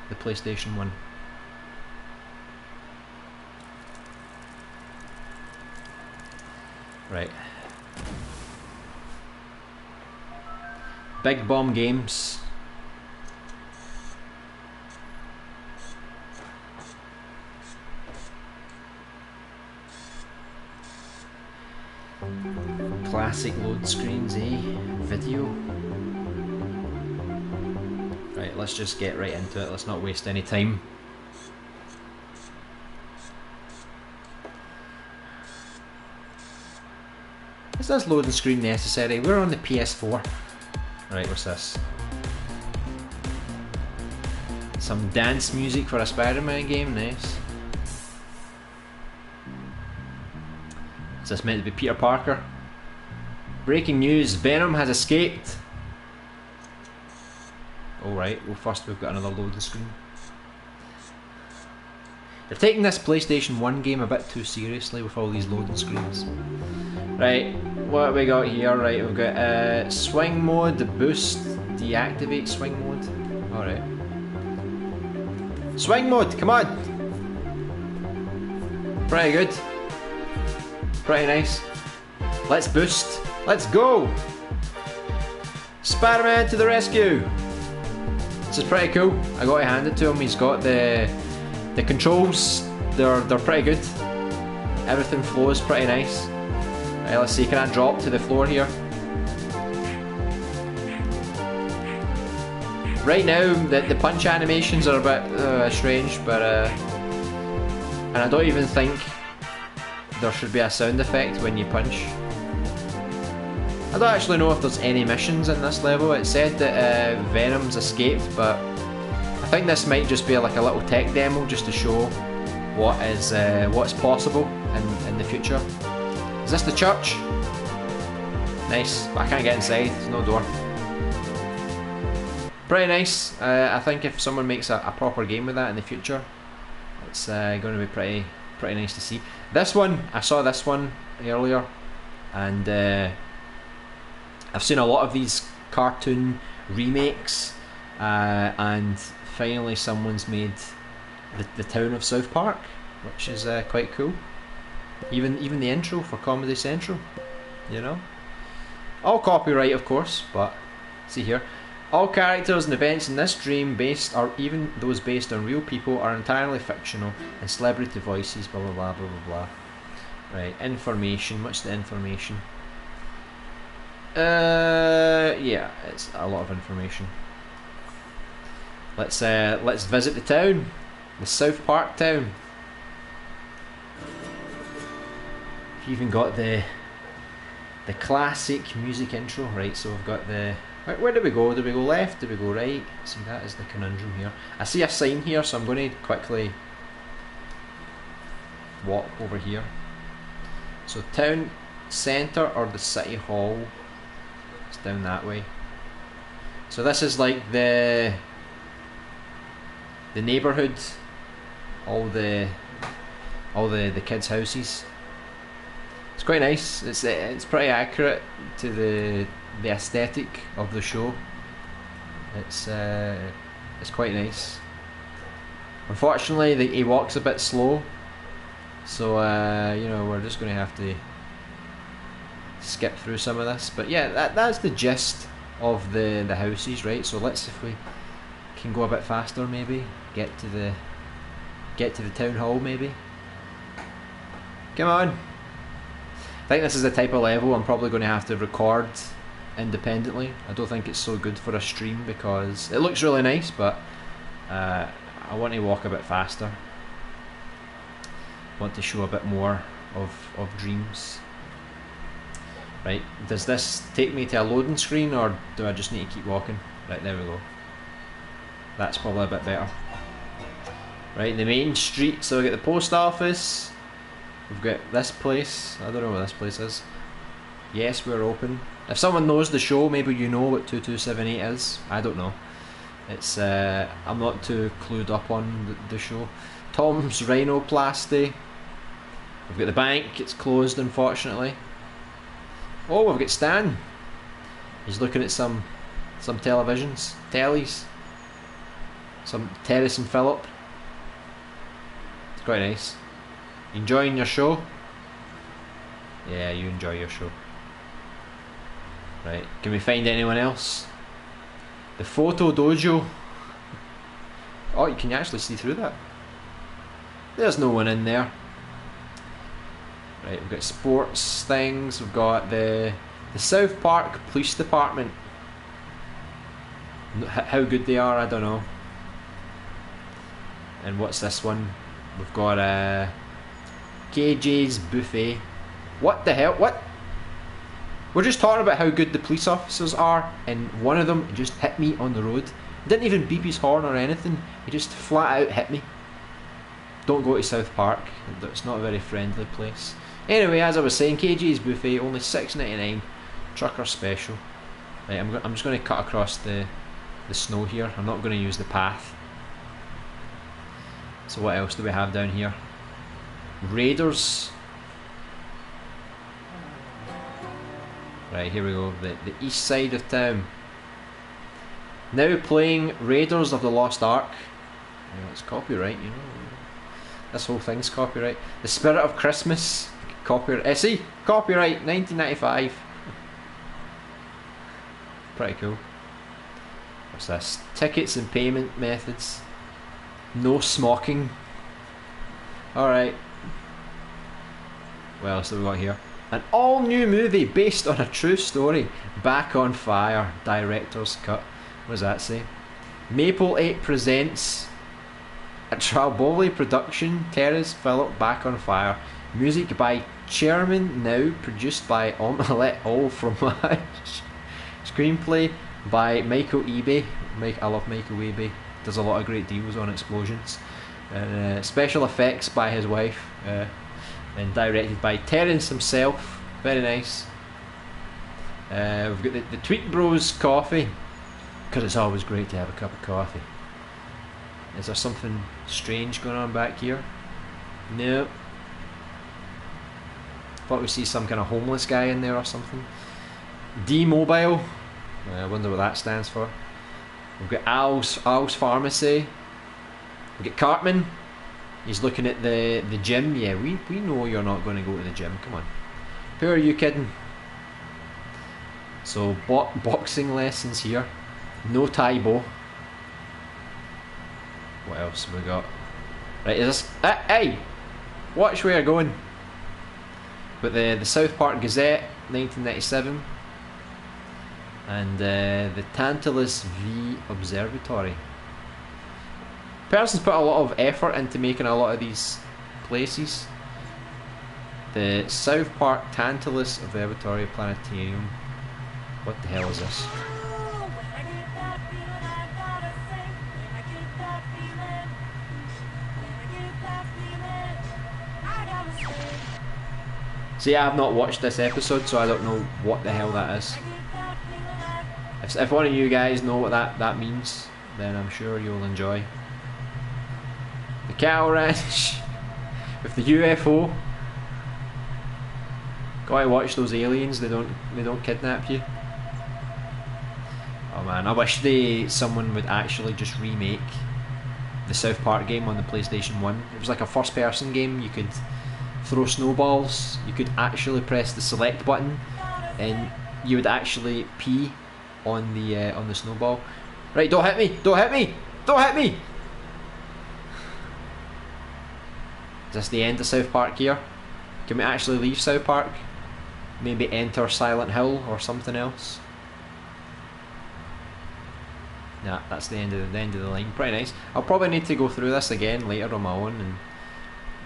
the PlayStation 1. Right. Big Bomb Games. Classic load screens, eh? Video. Right, let's just get right into it. Let's not waste any time. Is this loading screen necessary? We're on the PS4. Right, what's this? Some dance music for a Spider-Man game, nice. Is this meant to be Peter Parker? Breaking news, Venom has escaped. Alright, well first we've got another loading screen. They're taking this PlayStation 1 game a bit too seriously with all these loading screens. Right, what have we got here? Right, we've got swing mode, boost, deactivate swing mode. Alright. Swing mode, come on! Pretty good. Pretty nice. Let's boost. Let's go! Spider-Man to the rescue! This is pretty cool. I got to hand it to him. He's got the controls. They're pretty good. Everything flows pretty nice. Right, let's see. Can I drop to the floor here? Right now, the punch animations are a bit strange, but and I don't even think there should be a sound effect when you punch. I don't actually know if there's any missions in this level. It said that Venom's escaped, but I think this might just be like a little tech demo just to show what's possible in the future. Is this the church? Nice, but I can't get inside, there's no door. Pretty nice. I think if someone makes a proper game with that in the future, it's going to be pretty nice to see. This one, I saw this one earlier, and I've seen a lot of these cartoon remakes, and finally someone's made the town of South Park, which is quite cool. Even the intro for Comedy Central, you know. All copyright, of course, but see here. All characters and events in this dream, based or even those based on real people, are entirely fictional, and celebrity voices, blah blah blah blah blah blah. Right, information. What's the information? Yeah, it's a lot of information. Let's visit the town, the South Park town. We've even got the classic music intro. Right, so we've got the. Where do we go? Do we go left? Do we go right? See, that is the conundrum here. I see a sign here, so I'm going to quickly walk over here. So town centre or the city hall. It's down that way. So this is like the neighbourhood, all the kids' houses. It's quite nice. It's pretty accurate to the aesthetic of the show. It's quite nice. Unfortunately, he walks a bit slow, so you know, we're just going to have to skip through some of this. But yeah, that's the gist of the houses, right? So let's, if we can go a bit faster, maybe get to the town hall, maybe. Come on. I think this is the type of level I'm probably going to have to record independently. I don't think it's so good for a stream because it looks really nice, but I want to walk a bit faster. I want to show a bit more of Dreams. Right, does this take me to a loading screen or do I just need to keep walking? Right, there we go. That's probably a bit better. Right, the main street, so we get the post office. We've got this place. I don't know what this place is. Yes, we're open. If someone knows the show, maybe you know what 2278 is. I don't know. It's I'm not too clued up on the show. Tom's Rhinoplasty. We've got the bank. It's closed, unfortunately. Oh, we've got Stan. He's looking at some televisions, tellies. Some Terrace and Phillip. It's quite nice. Enjoying your show? Yeah, you enjoy your show. Right, can we find anyone else? The photo dojo. Oh, you can actually see through that. There's no one in there. Right, we've got sports things. We've got the South Park Police Department. How good they are, I don't know. And what's this one? We've got KJ's Buffet. What the hell? What? We're just talking about how good the police officers are, and one of them just hit me on the road. He didn't even beep his horn or anything. He just flat out hit me. Don't go to South Park. It's not a very friendly place. Anyway, as I was saying, KJ's Buffet, only $6.99. Trucker special. Right, I'm just going to cut across the snow here. I'm not going to use the path. So what else do we have down here? Raiders. Right, here we go. The east side of town. Now playing Raiders of the Lost Ark. Yeah, it's copyright, you know. This whole thing's copyright. The Spirit of Christmas. Copyright. See? Copyright 1995. Pretty cool. What's this? Tickets and payment methods. No smoking. Alright. What else have we got here? An all new movie based on a true story. Back on Fire. Director's cut. What does that say? Maple 8 presents a Traboli production. Terrace Phillip Back on Fire. Music by Chairman Now. Produced by Omelette All Fromage. Screenplay by Michael Eby. I love Michael Eby. Does a lot of great deals on explosions. Special effects by his wife. And directed by Terence himself. Very nice. We've got the Tweet Bros coffee, because it's always great to have a cup of coffee. Is there something strange going on back here? No. Thought we see some kind of homeless guy in there or something. D-Mobile. I wonder what that stands for. We've got Al's Pharmacy. We've got Cartman. He's looking at the gym. Yeah, we know you're not going to go to the gym. Come on. Who are you kidding? So, boxing lessons here. No Taibo. What else have we got? Right, is this... Hey! Watch where you're going. But the South Park Gazette, 1997, and the Tantalus V Observatory. Person's put a lot of effort into making a lot of these places. The South Park Tantalus Observatory Planetarium. What the hell is this? See, I've not watched this episode, so I don't know what the hell that is. If one of you guys know what that means, then I'm sure you'll enjoy. The Cattle Ranch with the UFO. Gotta watch those aliens. They don't kidnap you. Oh man, I wish someone would actually just remake the South Park game on the PlayStation 1. It was like a first-person game. You could throw snowballs. You could actually press the select button, and you would actually pee on the snowball. Right, don't hit me! Don't hit me! Don't hit me! Is this the end of South Park here? Can we actually leave South Park? Maybe enter Silent Hill or something else? Nah, that's the end of the line. Pretty nice. I'll probably need to go through this again later on my own and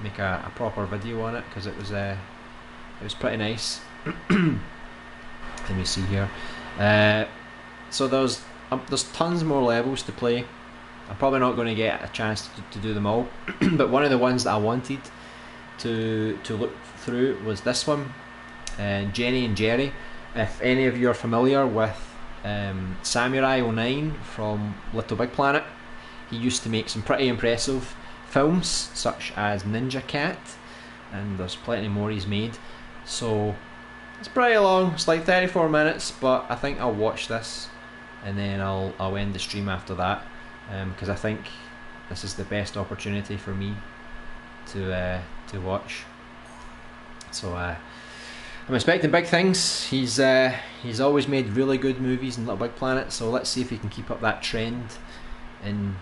make a proper video on it, because it was pretty nice. Let me see here. So there's tons more levels to play. I'm probably not going to get a chance to do them all, but one of the ones that I wanted to look through was this one, Jenny and Jerry. If any of you are familiar with Samurai 09 from Little Big Planet, he used to make some pretty impressive films such as Ninja Cat, and there's plenty more he's made. So it's pretty long, it's like 34 minutes, but I think I'll watch this and then I'll end the stream after that, because I think this is the best opportunity for me to watch. So I'm expecting big things. He's always made really good movies in Little Big Planet, so let's see if he can keep up that trend in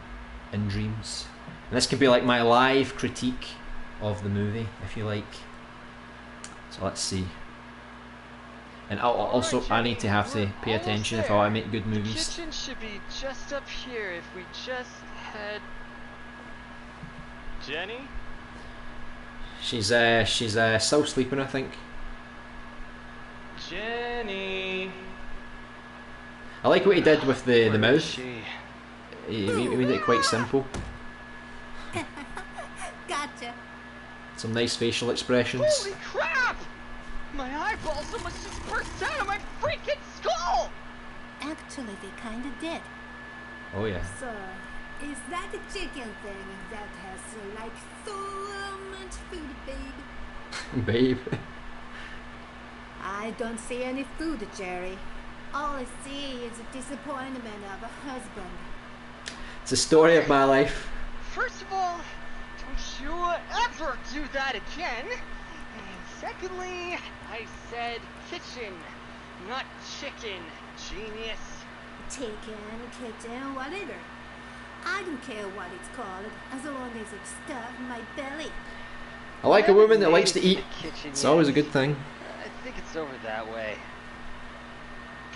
Dreams. And this could be like my live critique of the movie, if you like. So let's see. And I need to have to pay attention if I want to make good movies. The kitchen should be just up here if we just had... Jenny? She's still sleeping, I think. Jenny. I like what he did with the mouth. He made it quite simple. Gotcha. Some nice facial expressions. Holy crap! My eyeballs almost just burst out of my freaking skull! Actually, they kinda did. Oh yeah. So, is that a chicken thing that has like so much food, babe? Babe. I don't see any food, Jerry. All I see is a disappointment of a husband. It's a story of my life. First of all, don't you ever do that again. And secondly, I said kitchen, not chicken, genius. Chicken, kitchen, whatever. I don't care what it's called, as long as it's stuffed my belly. I like a woman that likes to eat. It's always a good thing. I think it's over that way.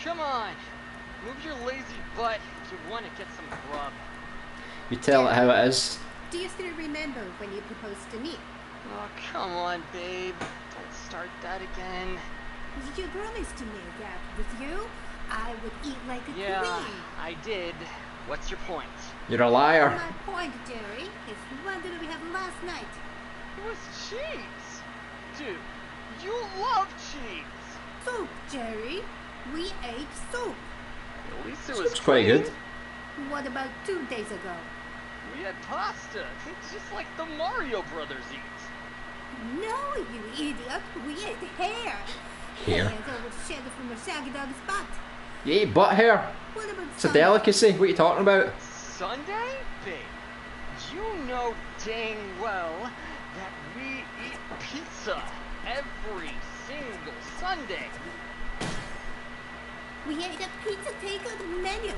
Come on, move your lazy butt if you want to get some grub. You tell it how it is. Do you still remember when you proposed to me? Oh, come on, babe. Don't start that again. You promised me that with you, I would eat like a Yeah, queen. I did. What's your point? You're a liar. My point, Jerry, is what did we have last night? It was cheese. Dude, you love cheese. Soup, Jerry. We ate soup. At least it was Looks quite clean. good. What about 2 days ago? We had pasta. It's just like the Mario Brothers eat. No, you idiot. We ate hair. Hair? That was shed from a shaggy dog's butt. You ate butt hair. What about It's a delicacy. What are you talking about? Sunday? Babe, you know dang well that we eat pizza every single Sunday. We ate a pizza takeout menu.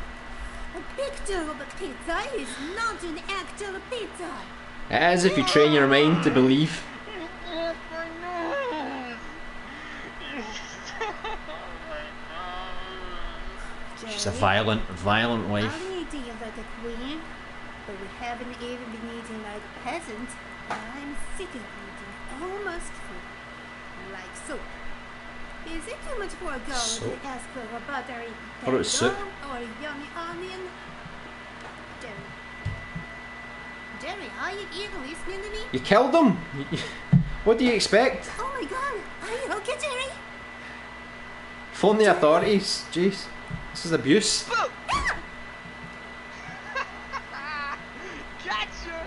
A picture of a pizza is not an actual pizza. It is if you train your mind to believe. She's a violent wife. I'm eating like a queen, but we haven't even been eating like peasants. I'm sick of eating almost food. Like soup. Is it too much for a girl Soup? to ask for a buttery What about soup? potato or a yummy onion? Jerry, are you even listening to me? You killed him! What do you expect? Oh my god, are you okay, Jerry? Phone the authorities. Jeez. This is abuse. Boo! Gotcha!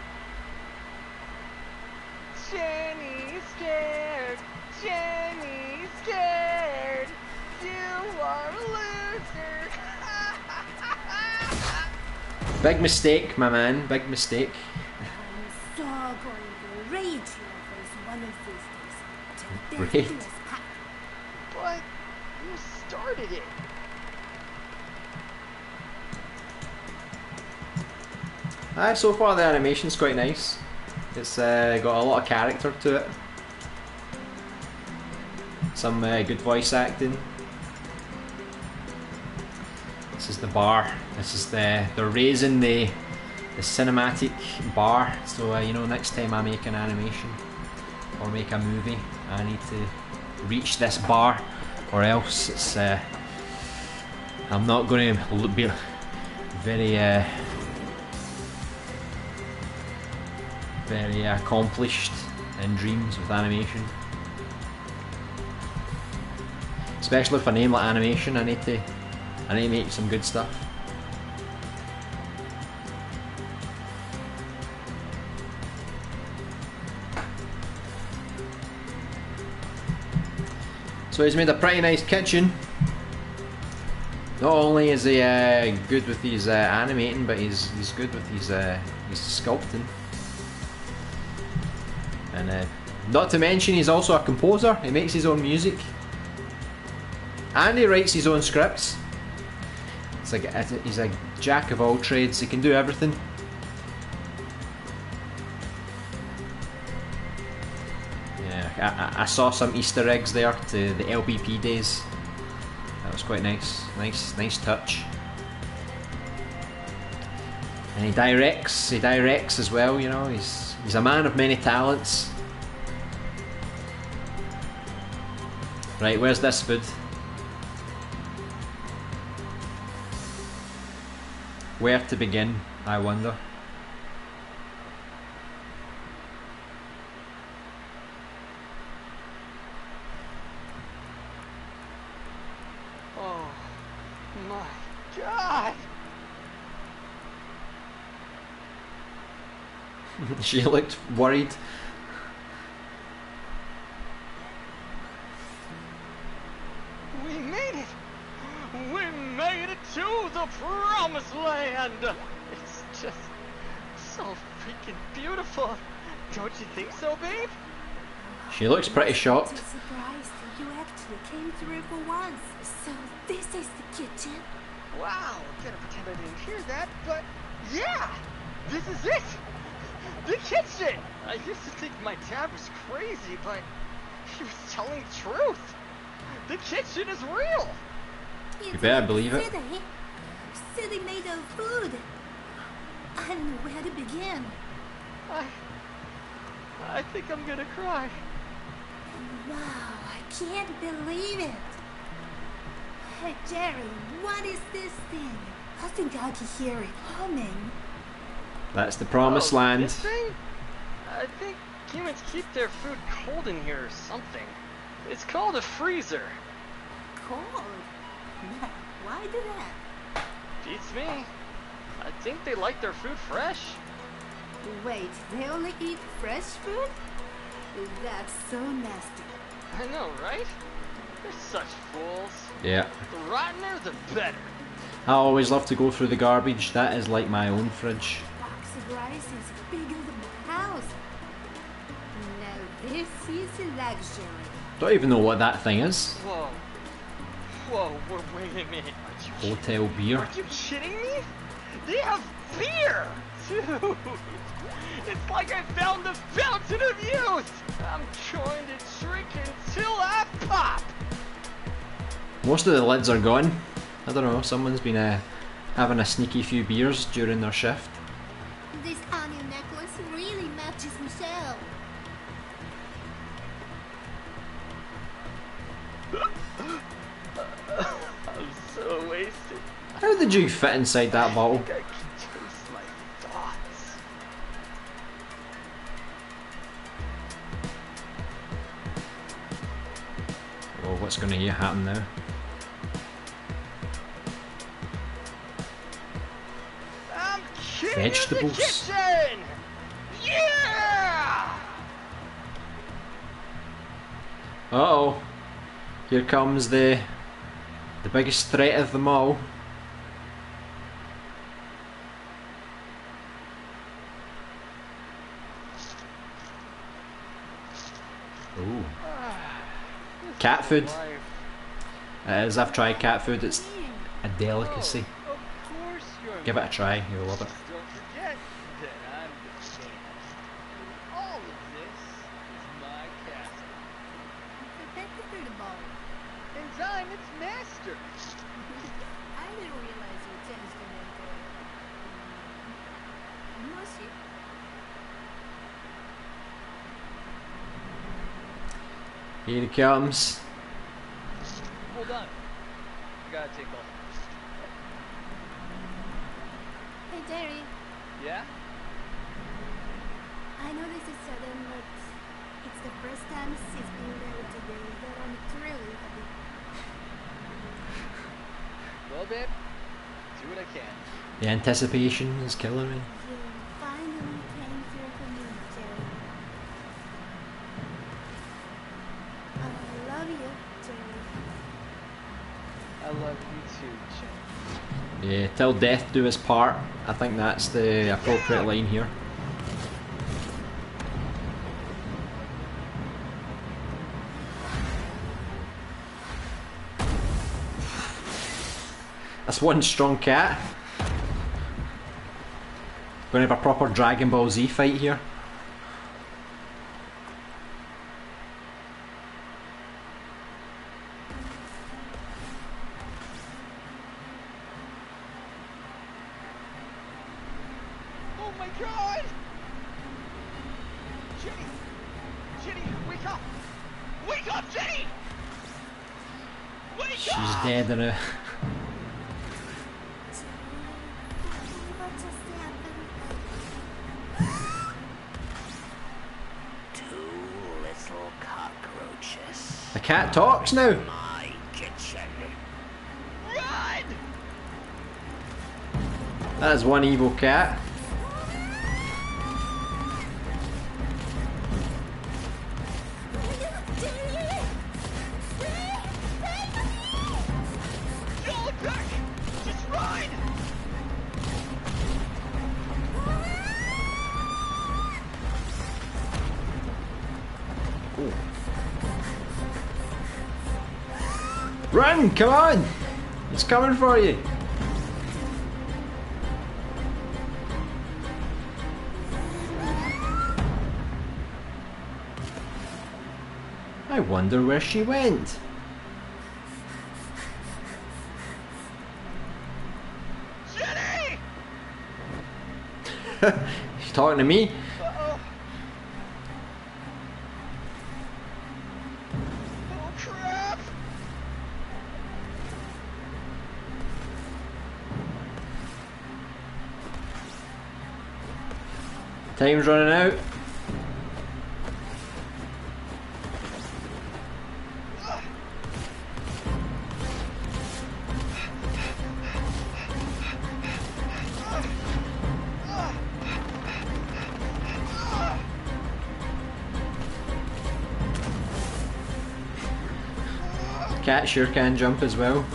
Jenny's scared. Jenny's scared. You are a loser. Big mistake, my man. Big mistake. I'm so going to rage your face one of these days. To death Great. do us part. But you started it. So far the animation's quite nice. It's got a lot of character to it. Some good voice acting. This is the bar. This is they're raising the cinematic bar. So you know, next time I make an animation or make a movie, I need to reach this bar, or else it's I'm not going to be very very accomplished in Dreams with animation. Especially for a name like animation, I need to make some good stuff. So he's made a pretty nice kitchen. Not only is he good with his animating, but he's good with his sculpting. And not to mention, he's also a composer. He makes his own music, and he writes his own scripts. It's like he's a jack of all trades. He can do everything. Yeah, I saw some Easter eggs there to the LBP days. That was quite nice. Nice touch. And he directs as well. You know, he's a man of many talents. Right, where's this food? Where to begin, I wonder. Oh my god! She looked worried. We made it! We made it to the promised land! It's just so freaking beautiful. Don't you think so, babe? She looks pretty I'm shocked. surprised you actually came through for once. So this is the kitchen? Wow, gonna pretend I didn't hear that, but yeah! This is it! The kitchen! I used to think my dad was crazy, but he was telling the truth. The kitchen is real! You better believe it. City made of food. I don't know where to begin. I think I'm gonna cry. Wow, I can't believe it. Hey Jerry, what is this thing? I think I can hear it humming. That's the promised land. This thing? I think humans keep their food cold in here or something. It's called a freezer. Cold? Why do that? Beats me. I think they like their food fresh. Wait, they only eat fresh food? That's so nasty. I know, right? They're such fools. Yeah. The rottener, the better. I always love to go through the garbage. That is like my own fridge. Box of rice is bigger than my house. Now this is a luxury. Don't even know what that thing is. Whoa. Wait a minute. Hotel beer. Are you kidding me? They have beer! Dude! It's like I found the fountain of youth! I'm going to drink until I pop! Most of the lids are gone. I don't know, someone's been having a sneaky few beers during their shift. This onion necklace really matches Michelle. I'm so wasted. How did you fit inside that bottle? I think I can taste my thoughts. Oh, what's going to happen now? I'm king Vegetables. of the kitchen! Yeah! Uh-oh. Here comes the biggest threat of them all. Ooh. Cat food. It is, I've tried cat food, it's a delicacy. Of course you're Give it a try, you'll love it. Don't forget that I'm the king. All of this is my castle. That's the food ball. And I'm its master. I didn't realize you changed the name to Mushy. Here he comes. Hold on. I gotta take off. Hey Jerry, Yeah? I know this is sudden, but it's the first time since being there today that I'm truly happy. Well, babe, do what I can. The anticipation is killing me. You finally came through for me, Jerry. I love you, Jerry. I love you too, Jen. Yeah, till death do his part. I think that's the appropriate line here. That's one strong cat. Gonna have a proper Dragon Ball Z fight here. Oh my god! Jenny! Jenny, wake up! Wake up, Jenny! Wake She's up! dead in a... What just happened? Two little cockroaches. The cat talks now. My kitchen. Run! That is one evil cat. Don't look back! Just run! Run, come on! It's coming for you. I wonder where she went. Jenny! She's talking to me. Uh-oh. Oh crap! Time's running out. Cat sure can jump as well.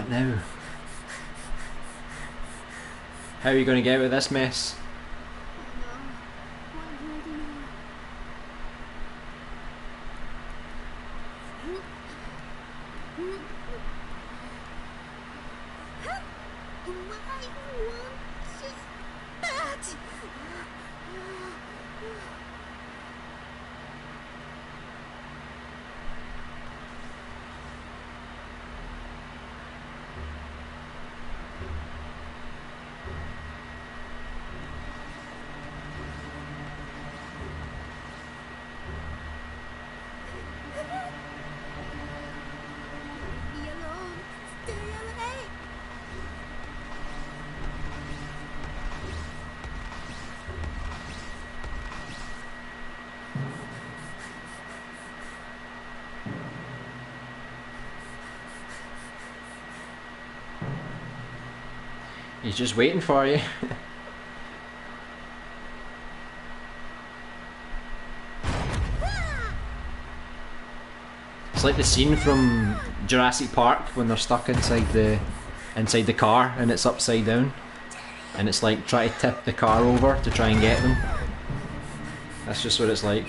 What now? How are you going to get out of this mess? He's just waiting for you. It's like the scene from Jurassic Park when they're stuck inside the car and it's upside down, and it's like try to tip the car over to try and get them. That's just what it's like.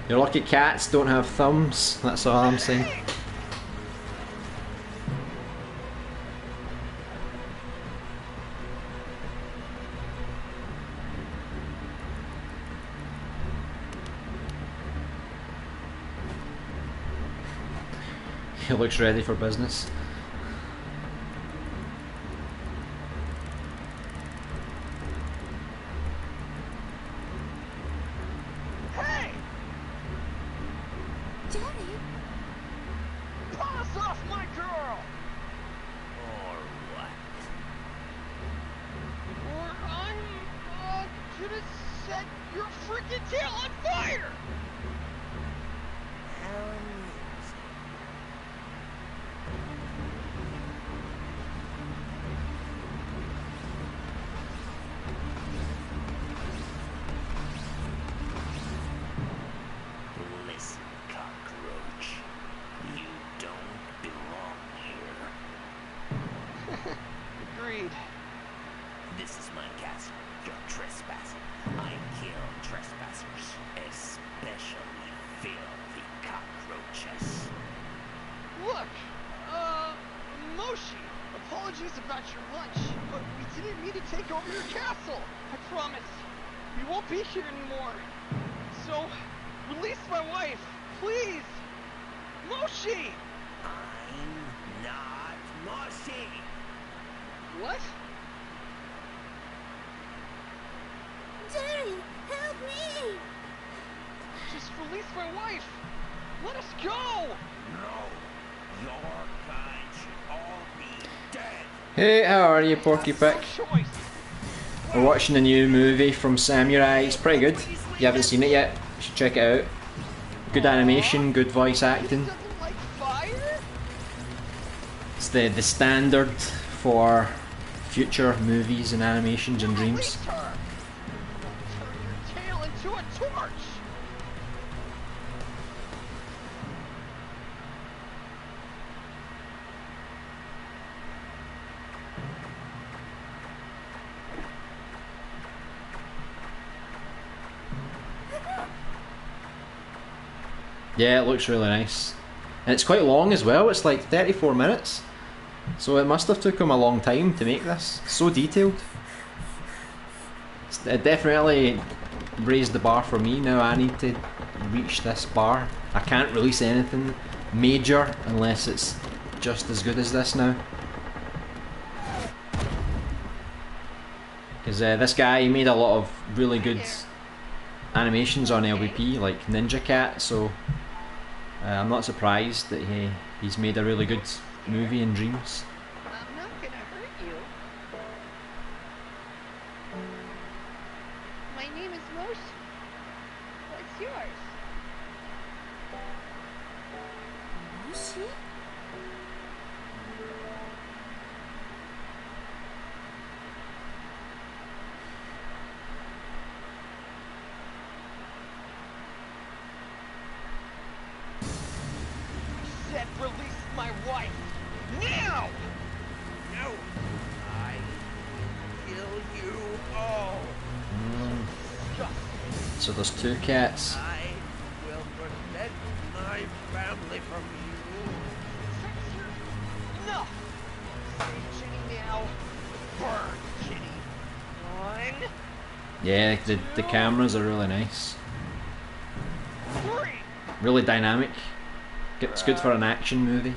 Your lucky cats don't have thumbs, that's all I'm saying. He looks ready for business. Hey, how are you, Porky Pick? We're watching the new movie from Samurai. It's pretty good. If you haven't seen it yet, you should check it out. Good animation, good voice acting. It's the standard for future movies and animations and Dreams. Yeah, it looks really nice. And it's quite long as well, it's like 34 minutes. So it must have took him a long time to make this. So detailed. It definitely raised the bar for me. Now I need to reach this bar. I can't release anything major unless it's just as good as this now. Because this guy, he made a lot of really good animations on LVP, like Ninja Cat, so I'm not surprised that he's made a really good movie in Dreams. I'm not gonna hurt you. My name is Moshi. What's yours? Moshi? wife! Now! No! I kill you all! Disgusting. So there's two cats. I will protect my family from you. Enough! Save Jenny now. Burn, kitty. One, Yeah, the cameras are really nice. 3. Really dynamic. It's good for an action movie.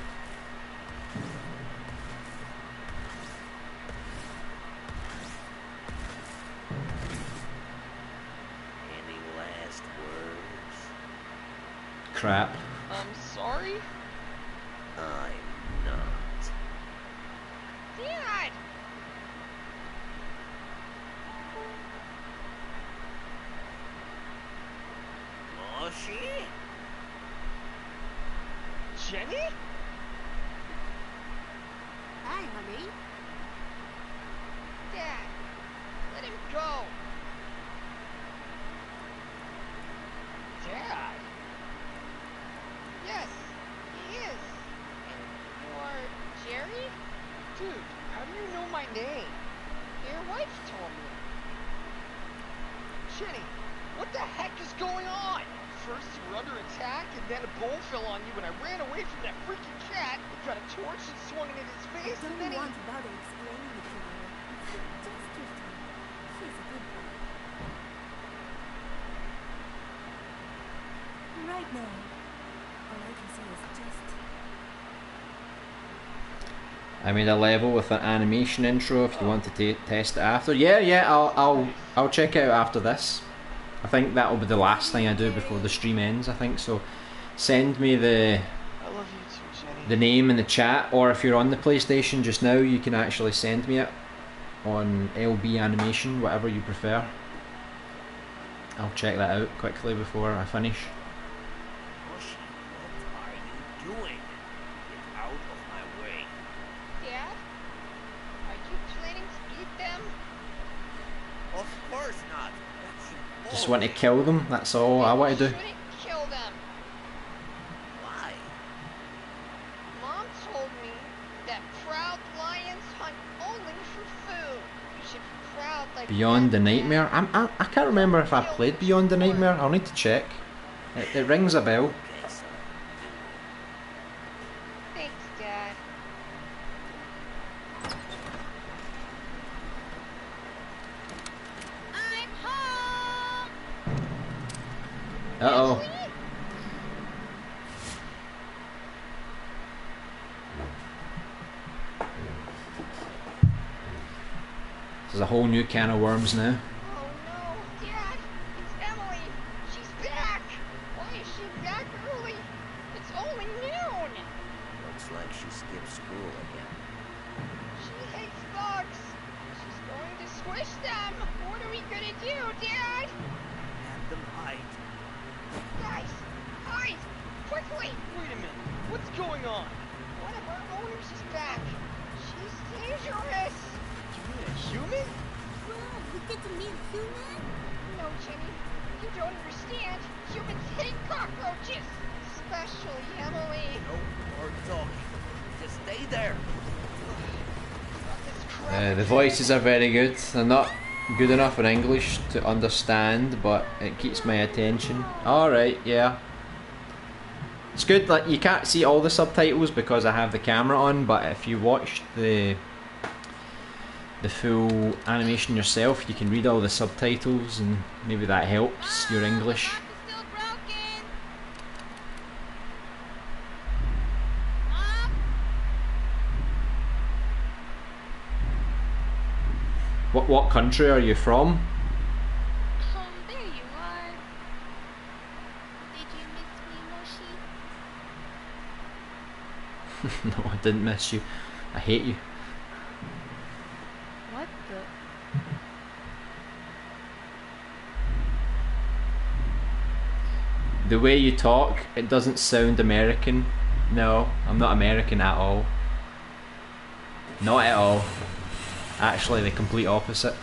Any last words? Crap. I'm sorry? I'm not. Dad! Moshi? Jenny? Hi, honey. Dad, let him go. Dad? Yes, he is. And you're Jerry? Dude, how do you know my name? Your wife told me. Jenny, what the heck is going on? First you were under attack, and then a bone fell on you, and I ran away from that freaking cat. He got a torch and swung it in his face, Don't and then he... want to bother explaining it to her. Just give her. She's a good boy. Right now, all I can say is just... I made a level with an animation intro. If you want to test it after, yeah, I'll check it out after this. I think that'll be the last thing I do before the stream ends. I think so. Send me I love you too, Jenny. the name in the chat, or if you're on the PlayStation just now, you can actually send me it on LB animation, whatever you prefer. I'll check that out quickly before I finish. Moshi, what are you doing? Get out of my way. Dad? Are you planning to eat them? Of course not. That's Just want to kill them, that's all I want to do. Shouldn't kill them. Why? Mom told me that proud lions hunt only for food. You should be proud like Beyond the that, Dad. Nightmare? I can't remember if I played Beyond the Nightmare. I'll need to check. It rings a bell. Okay, son. Thanks, Dad. I'm home. Uh-oh. Really? There's a whole new can of worms now. Oh no, Dad! It's Emily! She's back! Why is she back early? It's only noon! Looks like she skipped school again. She hates bugs! She's going to squish them! What are we gonna do, Dad? Have them hide. Guys, hide! Quickly! Wait a minute, what's going on? One of our owners is back! She's dangerous! You mean a human? Well, we get to meet human? No, Jenny, you don't understand. Humans hate cockroaches! Especially Emily! No more talking. Just stay there. The voices are very good. They're not good enough in English to understand, but it keeps my attention. Alright, yeah. It's good, like, you can't see all the subtitles because I have the camera on, but if you watch the full animation yourself, you can read all the subtitles, and maybe that helps your English. Lock is still broken! Mom? What country are you from? There you are. Did you miss me, Moshi? No, I didn't miss you. I hate you. What the? The way you talk, it doesn't sound American. No, I'm not American at all. Not at all. Actually, the complete opposite. You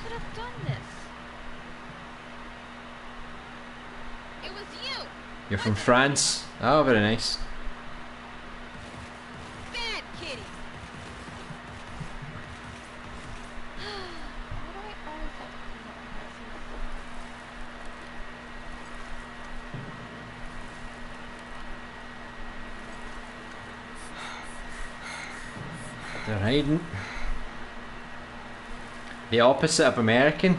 could have done this. It was you. You're from France? Oh, very nice. They're hiding. The opposite of American.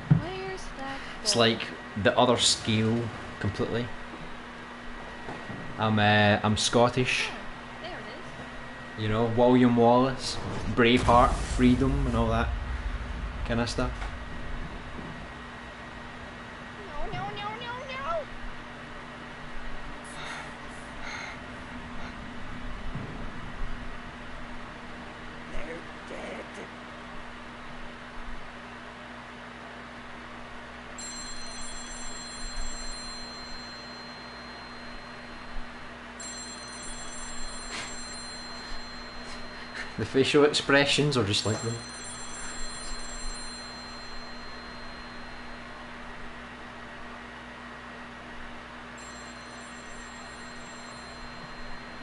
Where's that It's ball? like the other scale completely. I'm Scottish. Oh, there it is. You know, William Wallace, Braveheart, freedom, and all that kind of stuff. No, no, no, no, no! They're dead. The facial expressions are just like them.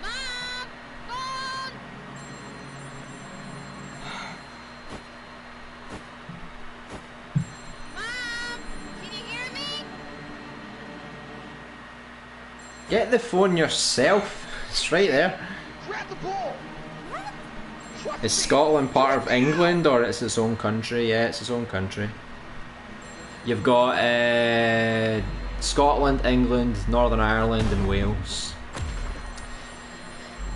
Mom! Phone! Mom! Can you hear me? Get the phone yourself. It's right there. Grab the ball! Trust Is me. Scotland part of England or it's its own country? Yeah, it's its own country. You've got Scotland, England, Northern Ireland, and Wales.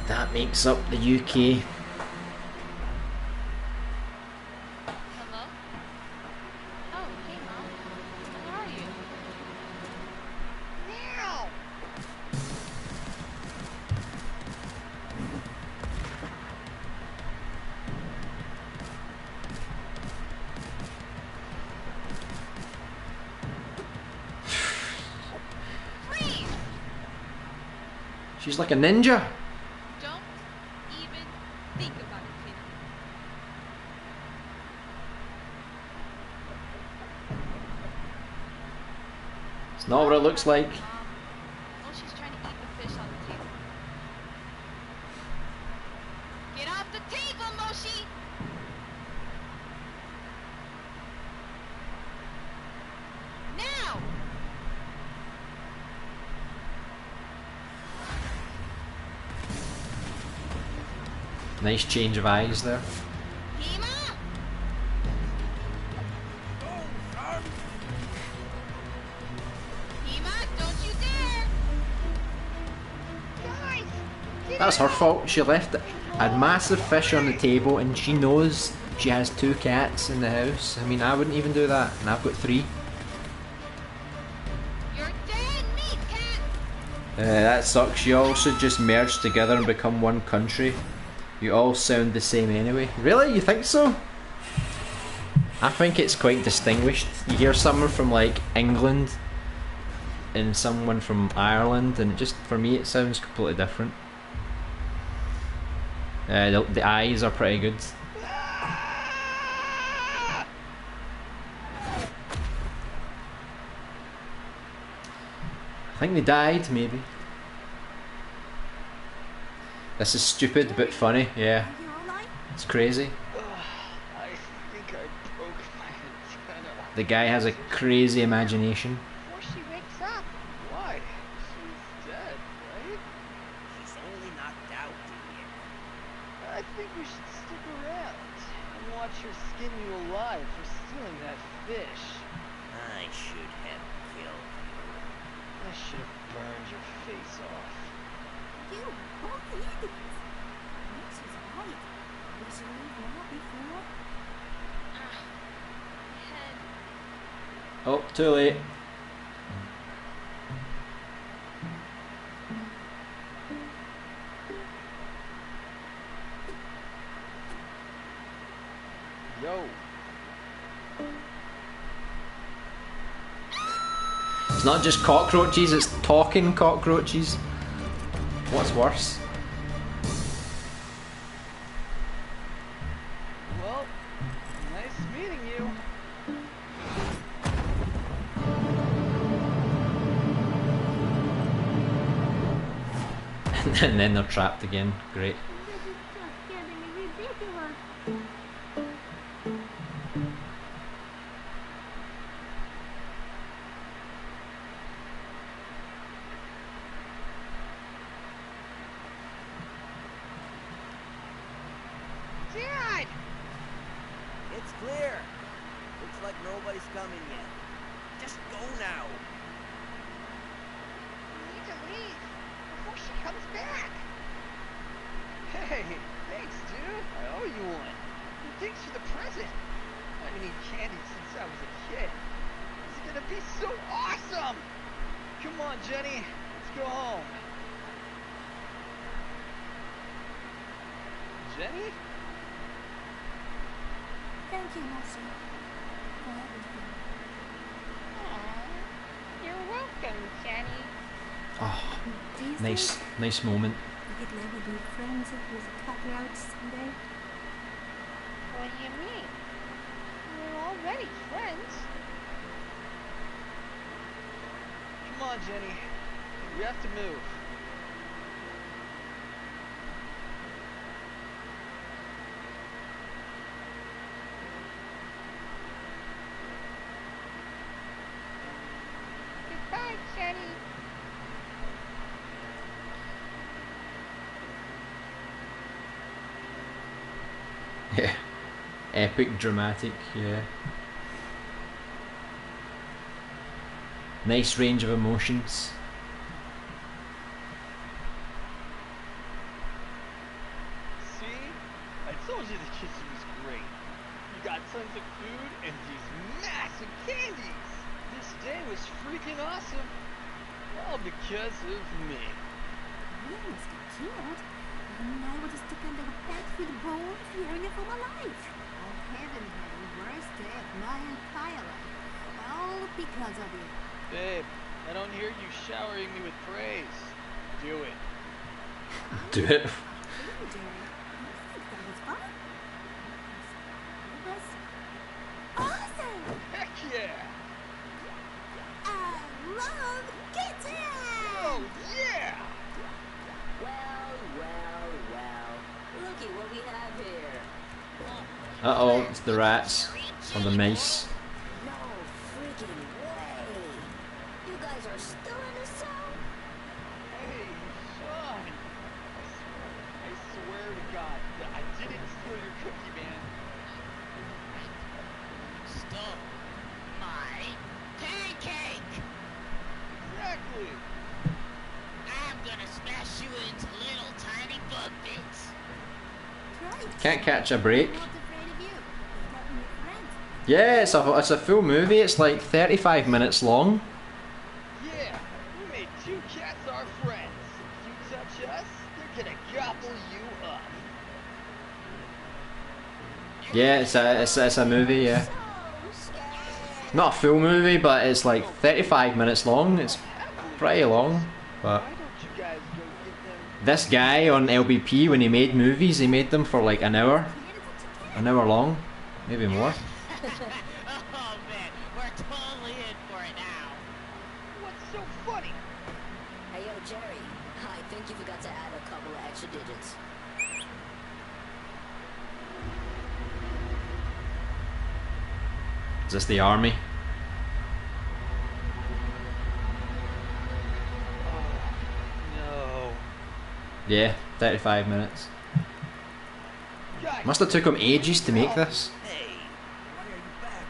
That makes up the UK. Hello? Oh, hey, Mom. How are you? Now! Freeze! She's like a ninja. Don't even think about it, kid. It's not what it looks like. Mom. Oh, she's trying to eat the fish on the table. Get off the table, Moshi! Now! Nice change of eyes there. Hema! Oh, son! Hema, don't you dare! Guys! Get That's her out! fault. She left a massive fish on the table and she knows she has 2 cats in the house. I mean, I wouldn't even do that, and I've got 3. You're dead meat, cat! That sucks. You all should just merge together and become one country. You all sound the same anyway. Really? You think so? I think it's quite distinguished. You hear someone from like England and someone from Ireland, and it just, for me, it sounds completely different. The eyes are pretty good. I think they died, maybe. This is stupid but funny, yeah. Are you alright? It's crazy. I think I broke my antenna. The guy has a crazy imagination. Before she wakes up. Why? She's dead, right? He's only knocked out, dear. I think we should stick around and watch her skin you alive for stealing that fish. I should have killed you. I should have burned your face off. You both idiots. This is right. We should leave now before. Head. Oh, too late. Yo, It's not just cockroaches, it's talking cockroaches. What's worse? well, nice meeting you. And then they're trapped again. Great. This is just getting ridiculous. coming yet. Just go now. We need to leave before she comes back. Hey, thanks, dude. I owe you one. And thanks for the present. I haven't eaten candy since I was a kid. This is gonna be so awesome. Come on, Jenny. Let's go home. Jenny? Thank you, Marcy, for everything. You're welcome, Jenny. Oh, Do you nice, think nice moment. we could never be friends with a couple out someday? What do you mean? We're already friends. Come on, Jenny. We have to move. Goodbye, Jenny. Yeah. Epic, dramatic, yeah. Nice range of emotions. See? I told you the kitchen was great. You got tons of food and these massive candies. This day was freaking awesome. All because of me. You must have killed. And I would have stuck under a bed with a bone fearing it for my life. I haven't had the worst day of my entire life. All because of you. Babe, I don't hear you showering me with praise. Do it. Do it. Hey, Jerry. I think that was fun. It was awesome. Heck yeah! I love kitchen. Oh yeah! Well, well, well. Looky what we have here. Uh-oh, it's the rats. Or the mice. No freaking way. You guys are still in the cell? Hey, Sean! I swear to God that I didn't steal your cookie, man. Stole my pancake. Exactly. I'm gonna smash you into little tiny bug bits. Right. Can't catch a break. I'm not afraid of you. You've got me a friend. Yeah, it's a full movie. It's like 35 minutes long. Yeah, we made two cats our friends. If you touch us, they're gonna gobble you up. Yeah, it's a movie. Yeah, So scary. not a full movie, but it's like 35 minutes long. It's pretty long, but. Why don't you guys go get them? This guy on LBP, when he made movies, he made them for like an hour long, maybe more. Oh man, we're totally in for it now. What's so funny? Hey yo, Jerry. I think you forgot to add a couple of extra digits. Is this the army? No. Yeah, 35 minutes. Guys, Must have took him ages to make this. Hey, why are you back?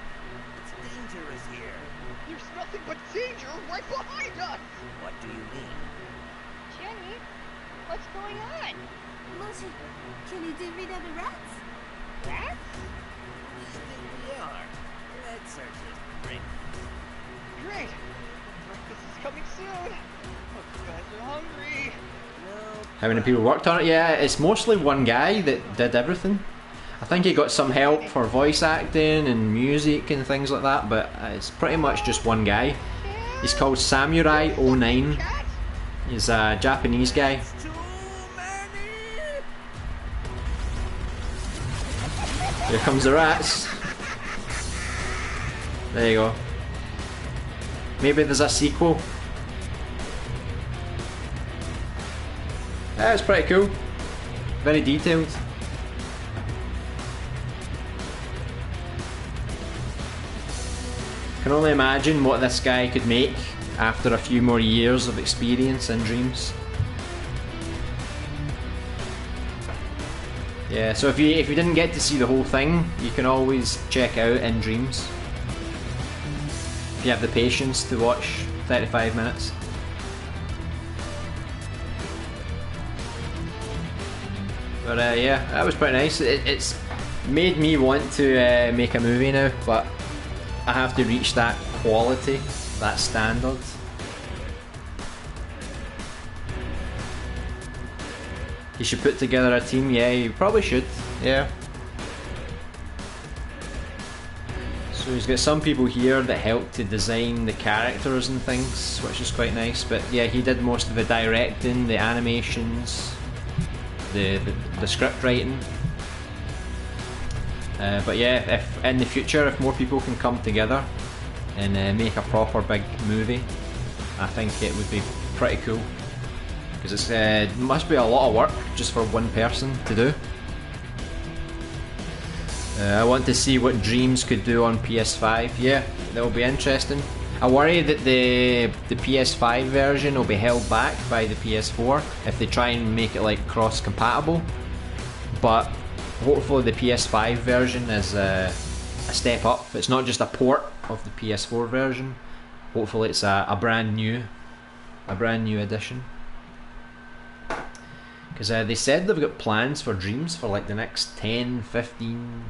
It's dangerous here. there's nothing but danger right behind us. What do you mean? Jenny, what's going on? Lucy, can you get rid of the rats? Rats? Who do you think we are? Let's search this drink. Great. Breakfast is coming soon. Hope you guys are hungry. No. How many people worked on it? Yeah, it's mostly one guy that did everything. I think he got some help for voice acting and music and things like that, but it's pretty much just one guy. He's called Samurai09. Cat? He's a Japanese guy. Too many. Here comes the rats. There you go. Maybe there's a sequel. Yeah, it's pretty cool. Very detailed. Can only imagine what this guy could make after a few more years of experience in Dreams. Yeah, so if you didn't get to see the whole thing, you can always check out In Dreams. if you have the patience to watch 35 minutes. But yeah, that was pretty nice. It's made me want to make a movie now, but I have to reach that quality, that standard. You should put together a team. Yeah, you probably should. Yeah. So he's got some people here that help to design the characters and things, which is quite nice. But yeah, he did most of the directing, the animations, the script writing. But yeah, if in the future, if more people can come together and make a proper big movie, I think it would be pretty cool. Because it must be a lot of work just for one person to do. I want to see what Dreams could do on PS5. Yeah, that will be interesting. I worry that the PS5 version will be held back by the PS4 if they try and make it like cross-compatible. But hopefully the PS5 version is a step up. It's not just a port of the PS4 version. Hopefully it's a brand new edition. Because they said they've got plans for Dreams for like the next 10, 15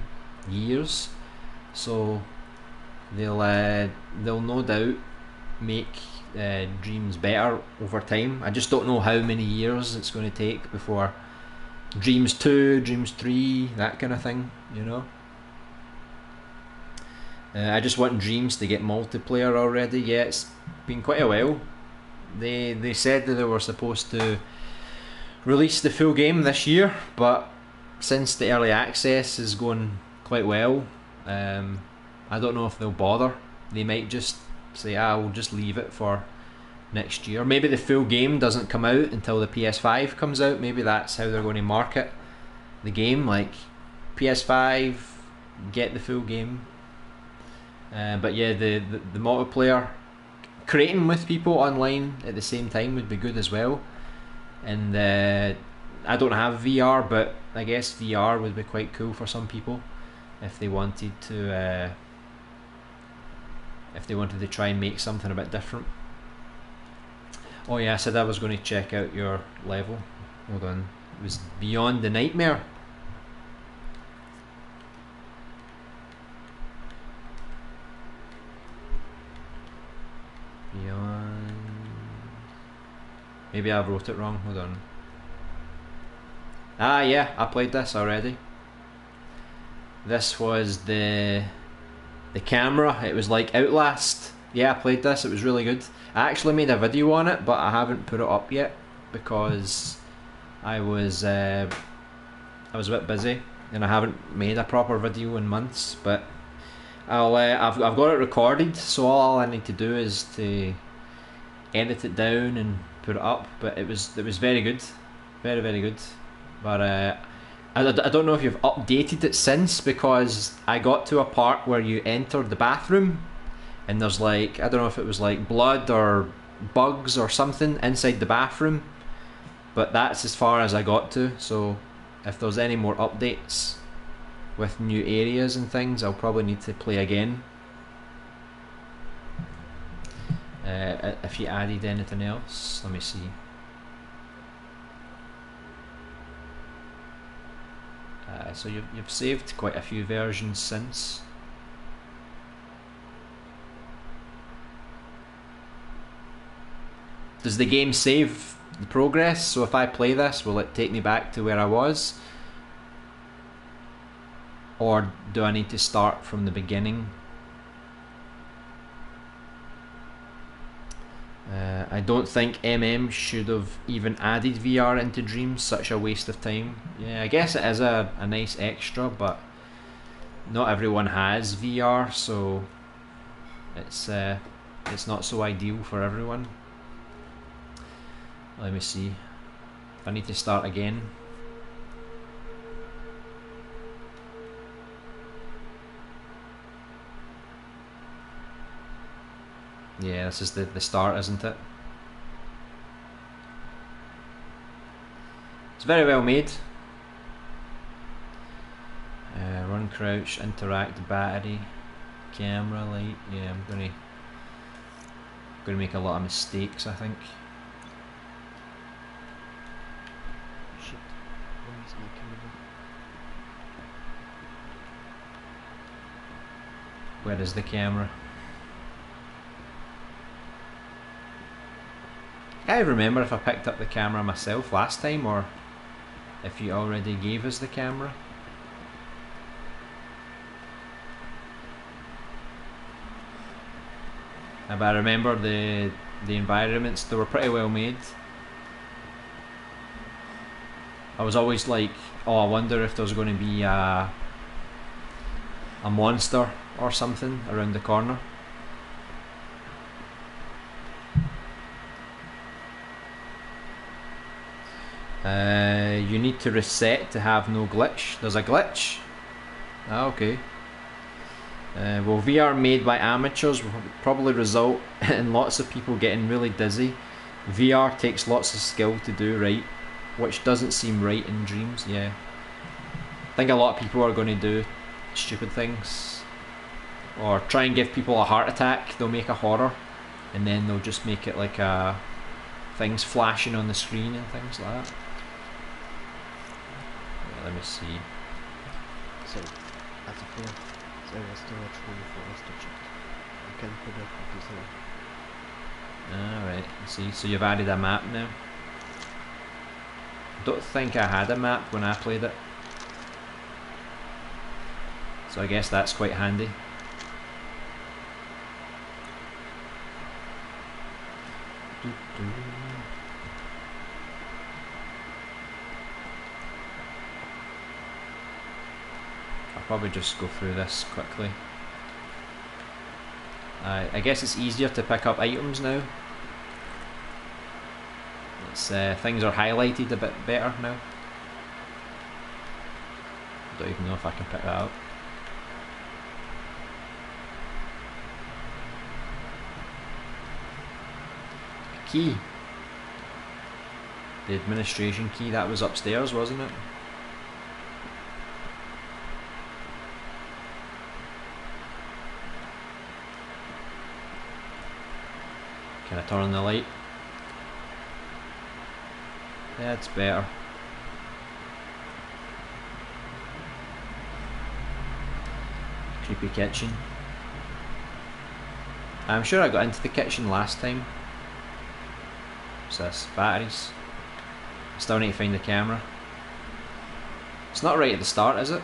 years, so they'll no doubt make Dreams better over time. I just don't know how many years it's going to take before Dreams 2, Dreams 3, that kind of thing, you know. I just want Dreams to get multiplayer already. Yeah, it's been quite a while. They said that they were supposed to release the full game this year, but since the early access is going quite well, I don't know if they'll bother. They might just say, we'll just leave it for next year. Maybe the full game doesn't come out until the PS5 comes out. Maybe that's how they're going to market the game, like PS5, get the full game. But yeah, the multiplayer, creating with people online at the same time would be good as well. And I don't have VR, but I guess VR would be quite cool for some people if they wanted to try and make something a bit different. Oh yeah, I said I was going to check out your level. Hold on, it was Beyond the Nightmare. Beyond. Maybe I wrote it wrong, hold on. Ah yeah, I played this already. This was the camera, it was like Outlast. Yeah, I played this, it was really good. I actually made a video on it, but I haven't put it up yet because I was a bit busy and I haven't made a proper video in months. But I've got it recorded, so all I need to do is to edit it down and put it up. But it was very good, very good. But I don't know if you've updated it since, because I got to a part where you entered the bathroom and there's like, I don't know if it was like blood or bugs or something inside the bathroom, but that's as far as I got to. So if there's any more updates with new areas and things, I'll probably need to play again. If you added anything else, let me see. So you've saved quite a few versions since. Does the game save the progress? So if I play this, will it take me back to where I was? Or do I need to start from the beginning? I don't think MM should have even added VR into Dreams, such a waste of time. Yeah, I guess it is a nice extra, but not everyone has VR, so it's not so ideal for everyone. Let me see. I need to start again. Yeah, this is the start, isn't it? It's very well made. Run, crouch, interact, battery, camera, light. Yeah, I'm gonna Going to make a lot of mistakes, I think. Shit. Where is my camera? Where is the camera? I can't remember if I picked up the camera myself last time or if you already gave us the camera. But I remember the environments, they were pretty well made. I was always like, oh, I wonder if there's going to be a monster or something around the corner. You need to reset to have no glitch. There's a glitch? Ah, okay. Well, VR made by amateurs will probably result in lots of people getting really dizzy. VR takes lots of skill to do right, which doesn't seem right in Dreams, yeah. I think a lot of people are going to do stupid things. Or try and give people a heart attack. They'll make a horror, and then they'll just make it like things flashing on the screen and things like that. Yeah, let me see. So, also for selber storage room for us to check. I can put up with this one. Alright, see, so you've added a map now. Don't think I had a map when I played it. So I guess that's quite handy. I'll probably just go through this quickly. I guess it's easier to pick up items now. It's, things are highlighted a bit better now. I don't even know if I can pick that up. Key. The administration key, that was upstairs, wasn't it? Can I turn on the light? Yeah, it's better. Creepy kitchen. I'm sure I got into the kitchen last time. What's this? Batteries. I still need to find the camera. It's not right at the start, is it?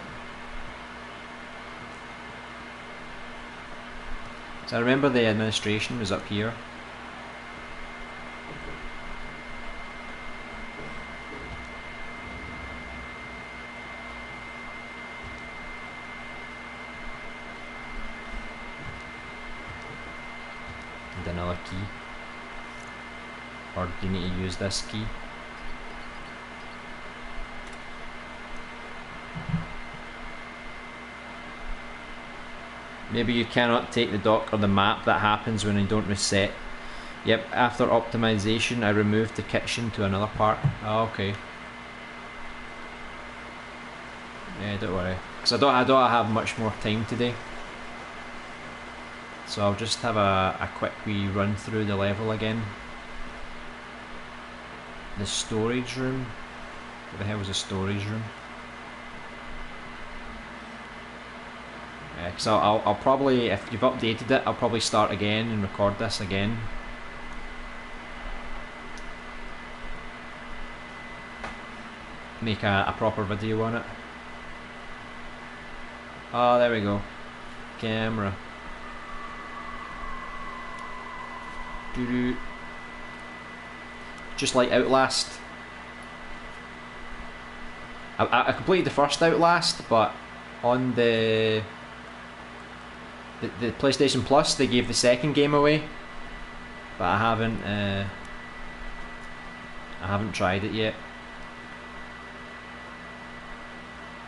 So I remember the administration was up here. And another key. Or do you need to use this key? Maybe you cannot take the dock or the map. That happens when you don't reset. Yep, after optimization I removed the kitchen to another part. Oh, okay. Yeah, don't worry. Because I don't have much more time today. So I'll just have a quick wee run through the level again. The storage room. What the hell was a storage room? Because I'll probably, if you've updated it, I'll probably start again and record this again. Make a proper video on it. Oh, there we go. Camera. Doo-doo. Just like Outlast. I completed the first Outlast, but on the PlayStation Plus they gave the second game away, but I haven't tried it yet.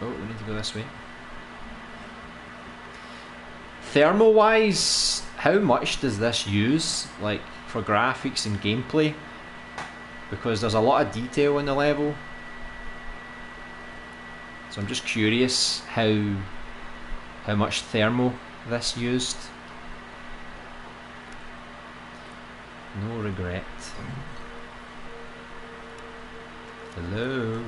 Oh, we need to go this way. Thermal wise, how much does this use, like for graphics and gameplay? Because there's a lot of detail in the level. So I'm just curious how much thermal this used. No regret. Hello.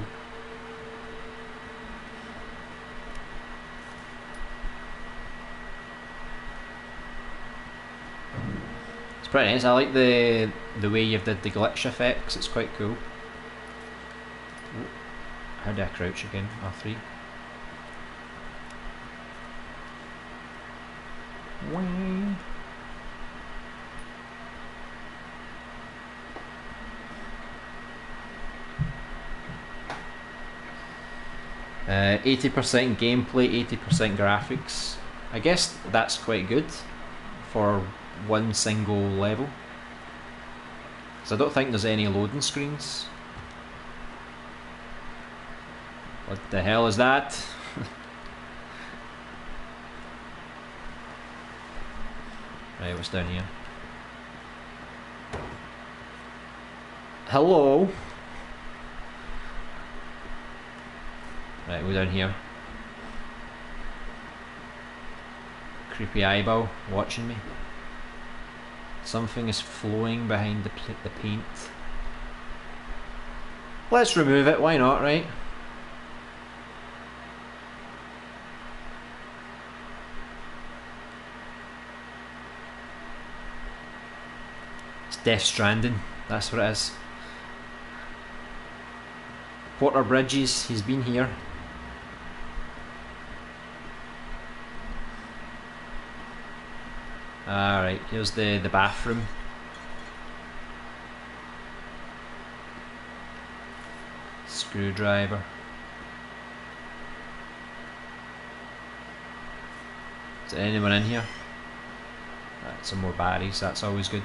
It's pretty nice. I like the way you've did the glitch effects. It's quite cool. Ooh. How do I crouch again? R3. Whee. 80% gameplay, 80% graphics. I guess that's quite good for one single level. So I don't think there's any loading screens. What the hell is that? Right, what's down here? Hello? Right, we're down here. Creepy eyeball watching me. Something is flowing behind the paint. Let's remove it, why not, right? It's Death Stranding, that's what it is. Porter Bridges, he's been here. Alright, here's the bathroom. Screwdriver. Is there anyone in here? Some more batteries, that's always good.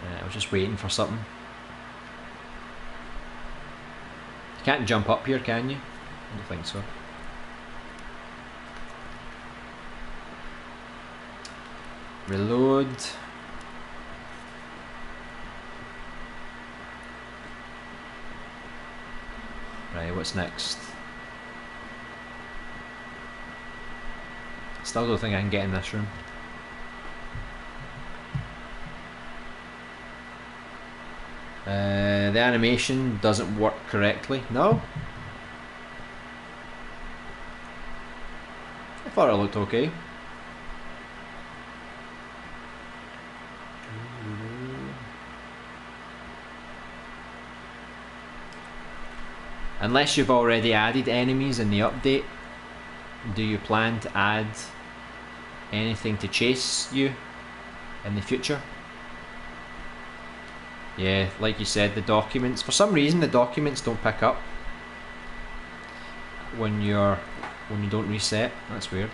I was just waiting for something. You can't jump up here, can you? I don't think so. Reload. Right, what's next? Still don't think I can get in this room. The animation doesn't work correctly. No? I thought it looked okay. Unless you've already added enemies in the update, do you plan to add anything to chase you in the future? Yeah, like you said, the documents, for some reason the documents don't pick up when you don't reset. That's weird.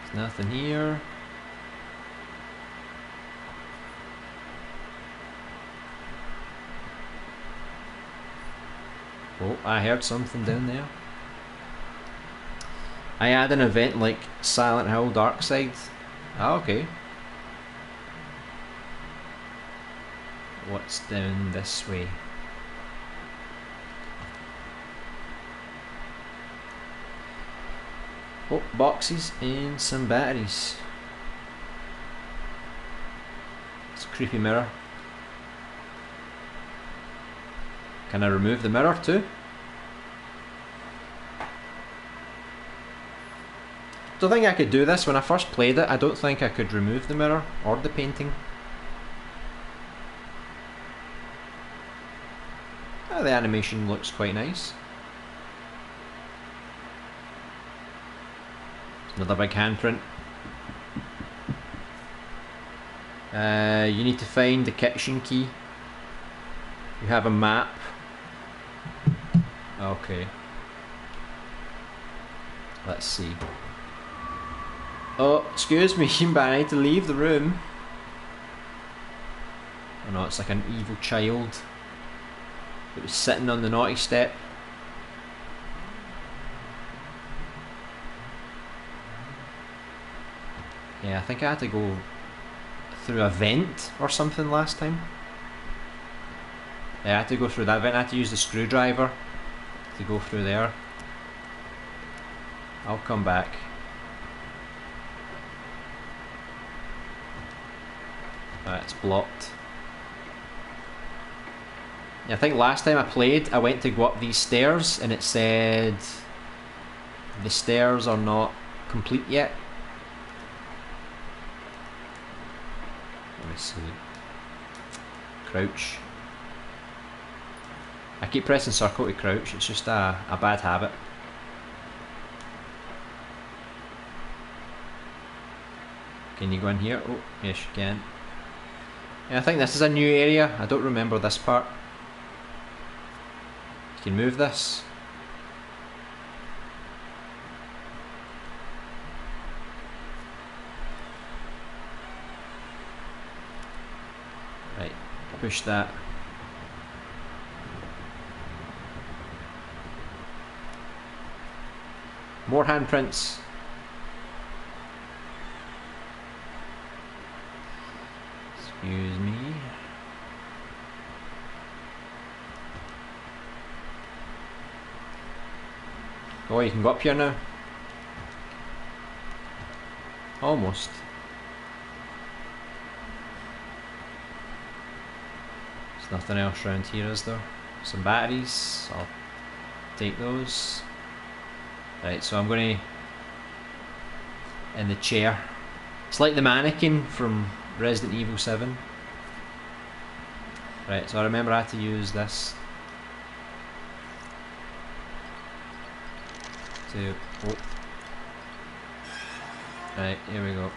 There's nothing here. Oh, I heard something down there. I had an event like Silent Hill Dark Side. Ah, okay. What's down this way? Oh, boxes and some batteries. It's a creepy mirror. Can I remove the mirror too? Don't think I could do this. When I first played it, I don't think I could remove the mirror or the painting. Oh, the animation looks quite nice. Another big handprint. You need to find the kitchen key. You have a map. Okay. Let's see. Oh, excuse me, but I need to leave the room. Oh no, it's like an evil child that was sitting on the naughty step. Yeah, I think I had to go through a vent or something last time. Yeah, I had to go through that vent. I had to use the screwdriver to go through there. I'll come back. It's blocked. Yeah, I think last time I played, I went to go up these stairs and it said the stairs are not complete yet. Let me see. Crouch. I keep pressing circle to crouch, it's just a bad habit. Can you go in here? Oh, yes you can. Yeah, I think this is a new area. I don't remember this part. You can move this. Right, push that. More handprints. Excuse me. Oh, you can go up here now. Almost. There's nothing else around here, is there? Some batteries. I'll take those. Right, so I'm going to... in the chair. It's like the mannequin from Resident Evil 7. Right, so I remember I had to use this to... oh. Right, here we go.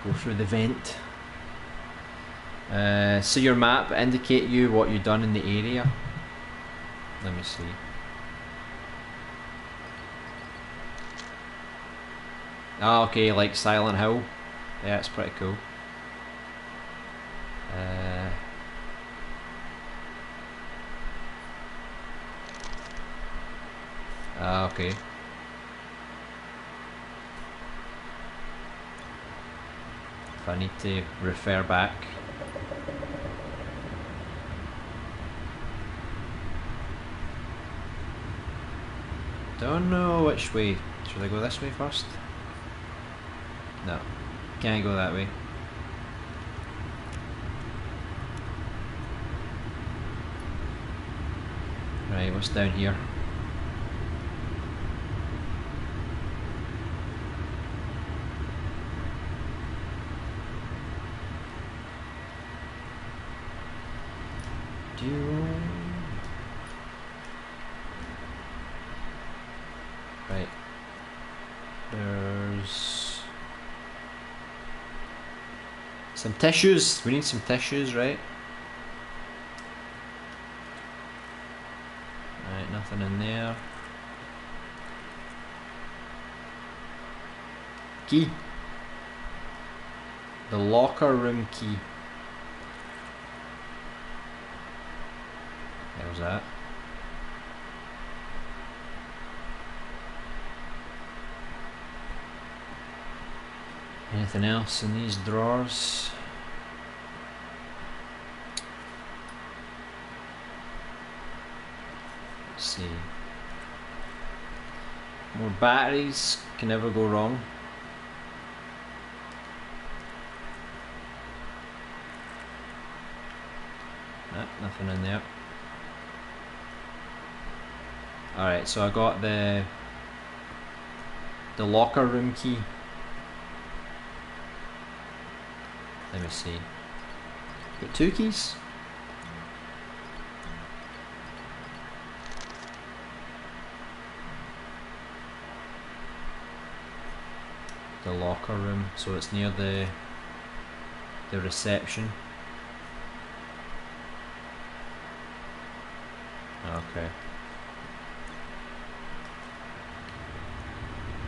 Go through the vent. So your map indicate you what you've done in the area. Let me see. Oh, okay, like Silent Hill. Yeah, it's pretty cool. Okay. If I need to refer back. Don't know which way. Should I go this way first? No, can't go that way. Right, what's down here? Right. There's some tissues. We need some tissues, right? Right, nothing in there. Key. The locker room key. There's that. Anything else in these drawers? Let's see. More batteries, can never go wrong. Nothing in there. Alright, so I got the locker room key. Let me see. Got 2 keys? The locker room, so it's near the reception. Okay.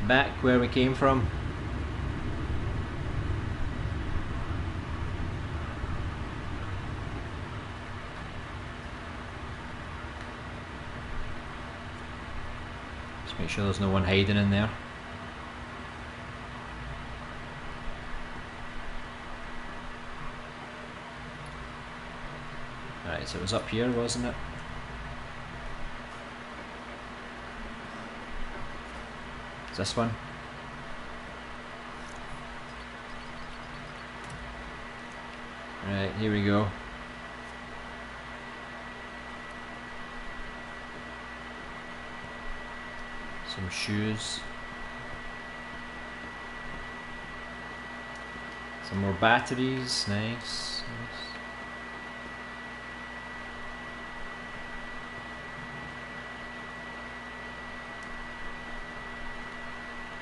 Back where we came from. Just make sure there's no one hiding in there. Alright, so it was up here, wasn't it? this one? Right, here we go. Some shoes. Some more batteries, nice.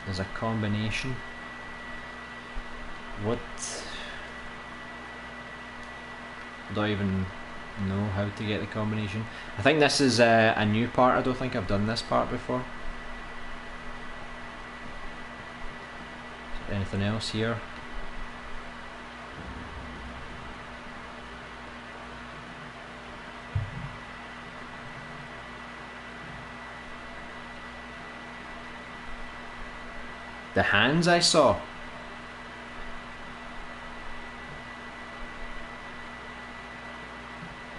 There's a combination. What? I don't even know how to get the combination. I think this is a new part. I don't think I've done this part before. Is there anything else here? The hands I saw.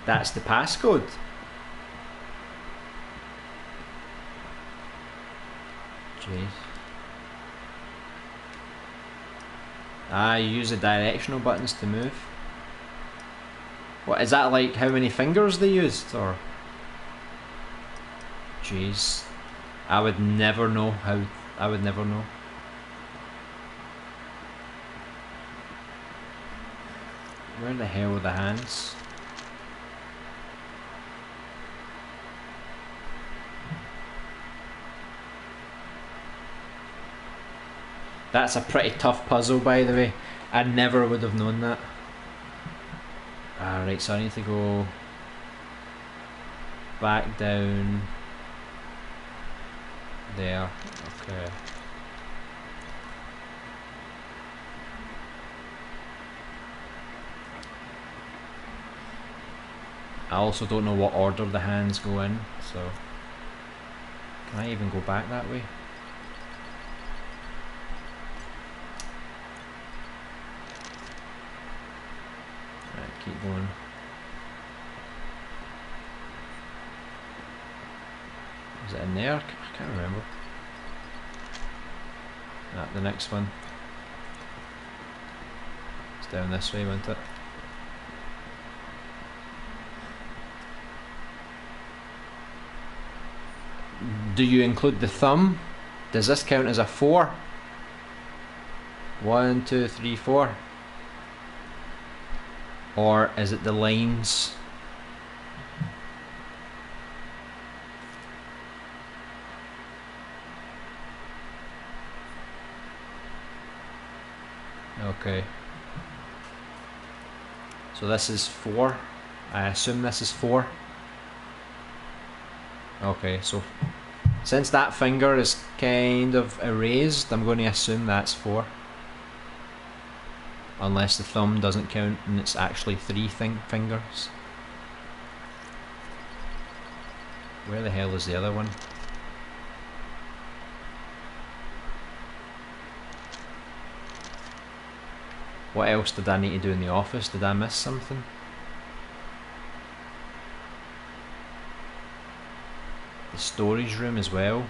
That's the passcode. Jeez. Ah, you use the directional buttons to move. What, is that like how many fingers they used, or? Jeez. I would never know how, I would never know. Where the hell are the hands? That's a pretty tough puzzle, by the way. I never would have known that. Alright, so I need to go back down there. Okay. I also don't know what order the hands go in, so can I even go back that way? Right, keep going. Is it in there? I can't remember. Ah, the next one. It's down this way, wasn't it? Do you include the thumb? Does this count as a 4? 1, 2, 3, 4? Or is it the lines? Okay. So this is 4. I assume this is 4. Okay, so since that finger is kind of erased, I'm going to assume that's 4. Unless the thumb doesn't count and it's actually 3 fingers. Where the hell is the other one? What else did I need to do in the office? Did I miss something? The storage room as well.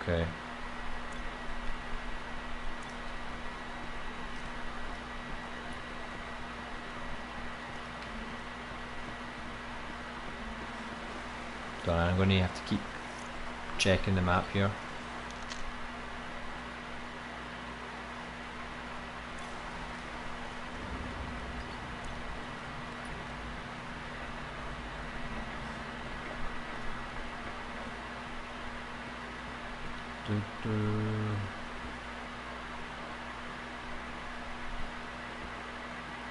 Okay. I'm going to have to keep checking the map here.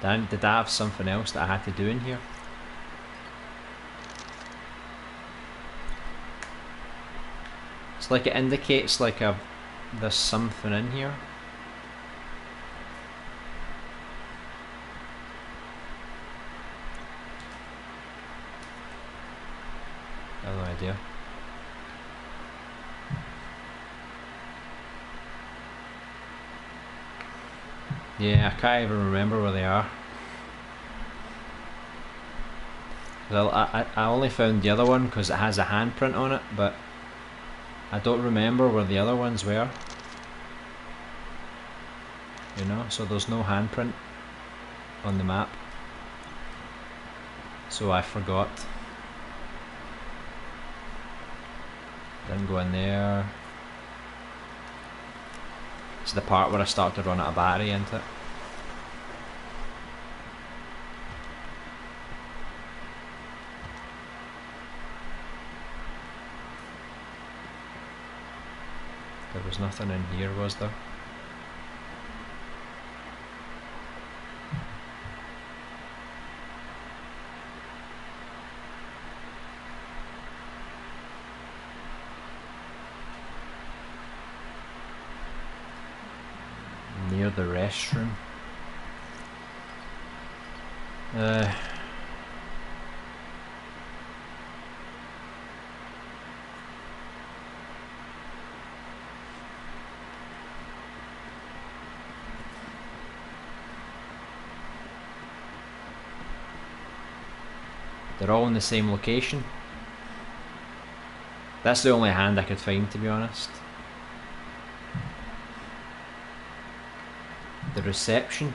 Damn, did I have something else that I had to do in here? It's like it indicates like there's something in here. I have no idea. Yeah, I can't even remember where they are. I only found the other one because it has a handprint on it, but I don't remember where the other ones were. You know, so there's no handprint on the map. So I forgot. Didn't go in there. It's the part where I start to run out of battery into it. There was nothing in here, was there? Near the restroom. They're all in the same location. That's the only hand I could find, to be honest. The reception.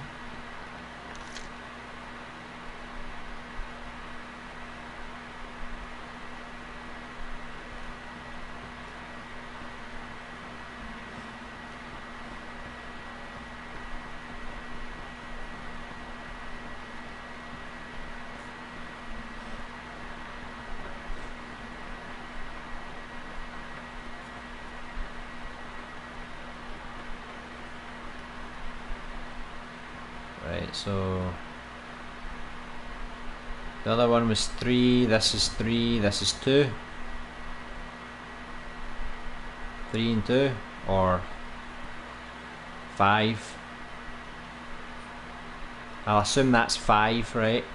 Right, so the other one was 3, this is 3, this is 2. 3 and 2, or 5. I'll assume that's 5, right?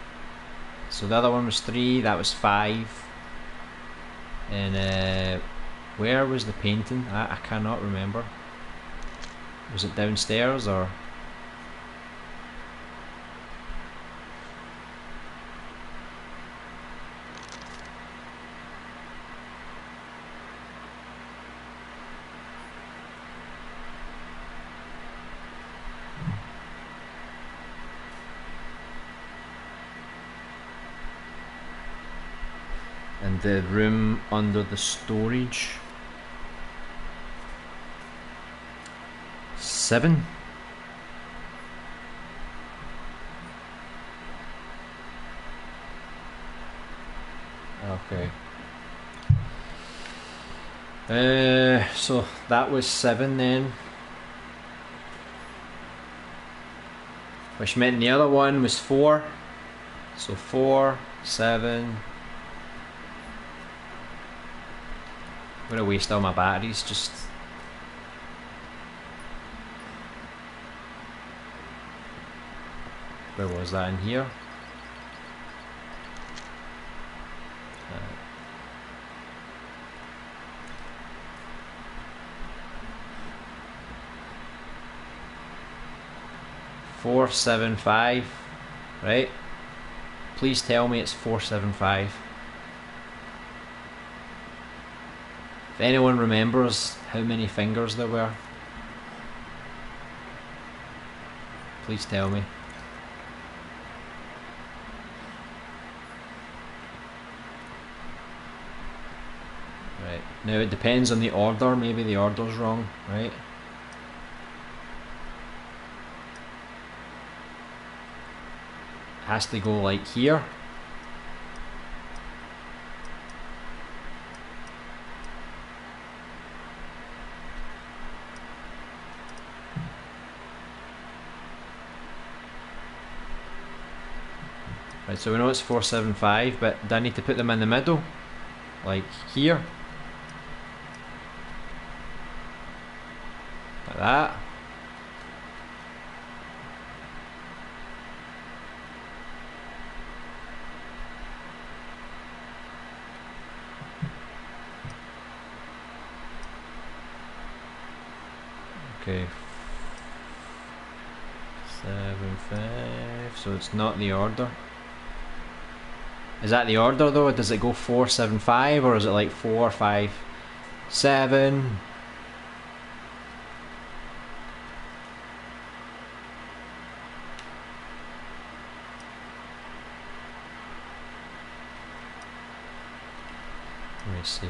So the other one was 3, that was 5. And where was the painting? I cannot remember. Was it downstairs or? And the room under the storage. 7. Okay. So that was 7 then. Which meant the other one was 4. So 4, 7. I'm gonna waste all my batteries just. Where was that, in here? Four, 7, 5, right? Please tell me it's 4, 7, 5. If anyone remembers how many fingers there were, please tell me. Right, now it depends on the order, maybe the order's wrong, right? It has to go like here. Right, so we know it's 4, 7, 5, but do I need to put them in the middle? Like here? Like that? Okay. 7, 5, so it's not the order. Is that the order though? Does it go 4, 7, 5, or is it like 4, 5, 7? Let me see.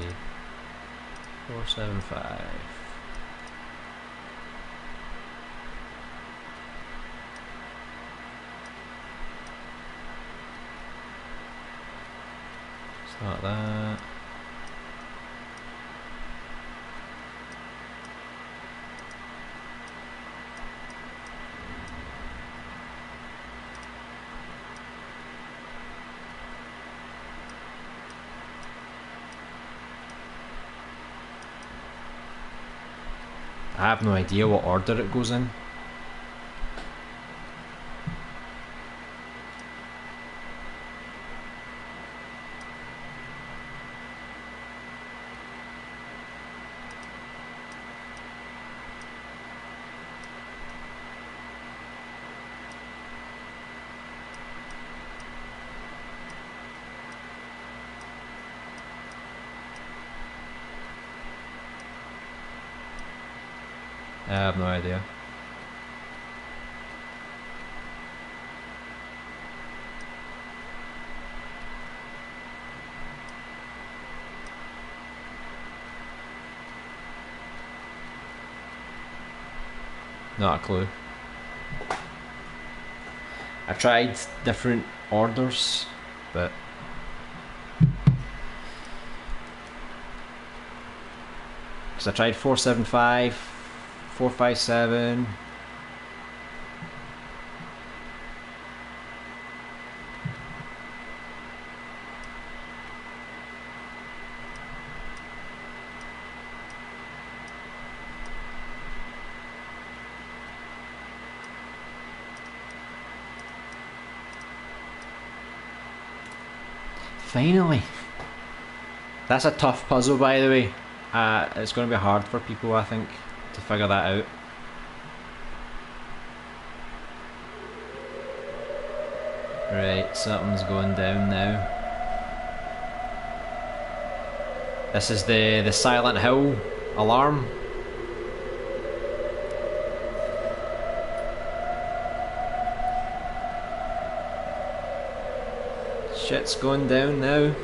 4, 7, 5. Start that. I have no idea what order it goes in. I have no idea. Not a clue. I've tried different orders, but because I tried 475, 457. Finally! That's a tough puzzle, by the way. It's going to be hard for people, I think, to figure that out. Right, something's going down now. This is the Silent Hill alarm. Shit's going down now.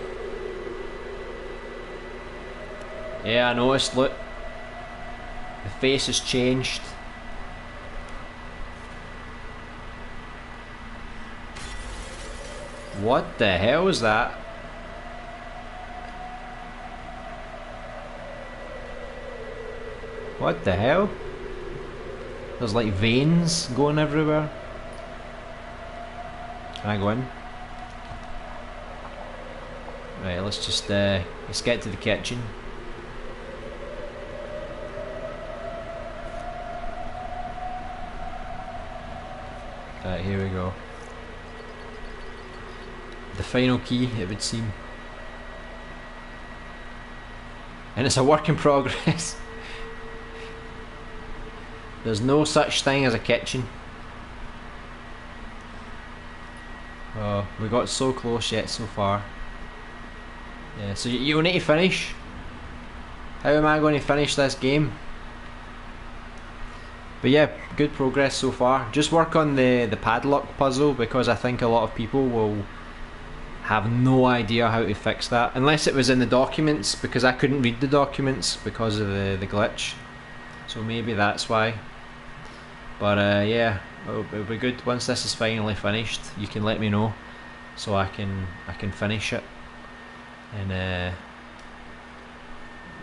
Yeah, I noticed, look. The face has changed. What the hell is that? What the hell? There's like veins going everywhere. Can I go in? Right, let's just let's get to the kitchen. Right, here we go. The final key, it would seem. And it's a work in progress. There's no such thing as a kitchen. Oh, we got so close yet so far. Yeah, so you need to finish. How am I going to finish this game? But yeah, good progress so far. Just work on the padlock puzzle, because I think a lot of people will have no idea how to fix that. Unless it was in the documents, because I couldn't read the documents because of the glitch. So maybe that's why. But yeah, it'll be good once this is finally finished. You can let me know, so I can finish it and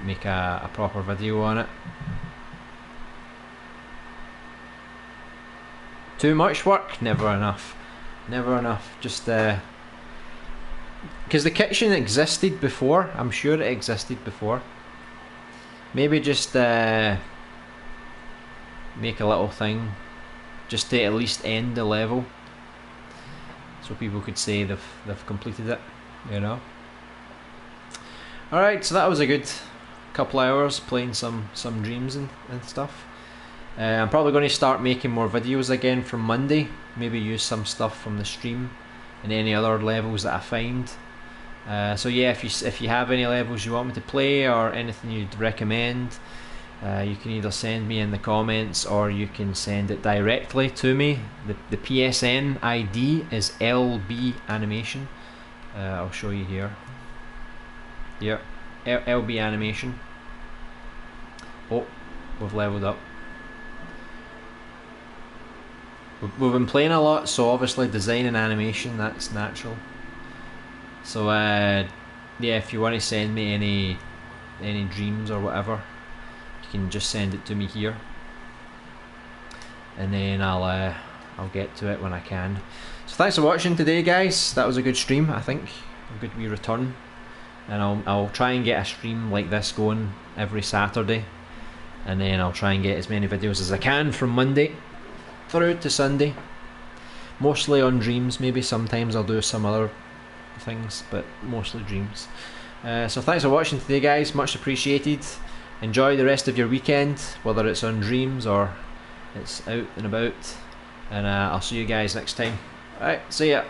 make a proper video on it. Too much work? Never enough. Never enough. Just because the kitchen existed before. I'm sure it existed before. Maybe just make a little thing just to at least end the level, so people could say they've completed it, you know. Alright, so that was a good couple hours playing some Dreams and stuff. I'm probably going to start making more videos again from Monday. Maybe use some stuff from the stream and any other levels that I find. So yeah, if you have any levels you want me to play or anything you'd recommend, you can either send me in the comments or you can send it directly to me. The PSN ID is LB Animation. I'll show you here. Yep, LB Animation. Oh, we've leveled up. We've been playing a lot, so obviously design and animation, that's natural. So yeah, if you want to send me any dreams or whatever, you can just send it to me here, and then I'll get to it when I can. So thanks for watching today, guys. That was a good stream, I think. A good wee return, and I'll try and get a stream like this going every Saturday, and then I'll try and get as many videos as I can from Monday through to Sunday, mostly on dreams. Maybe sometimes I'll do some other things, but mostly dreams. So thanks for watching today, guys, much appreciated. Enjoy the rest of your weekend, whether it's on dreams or it's out and about, and I'll see you guys next time. Alright, see ya.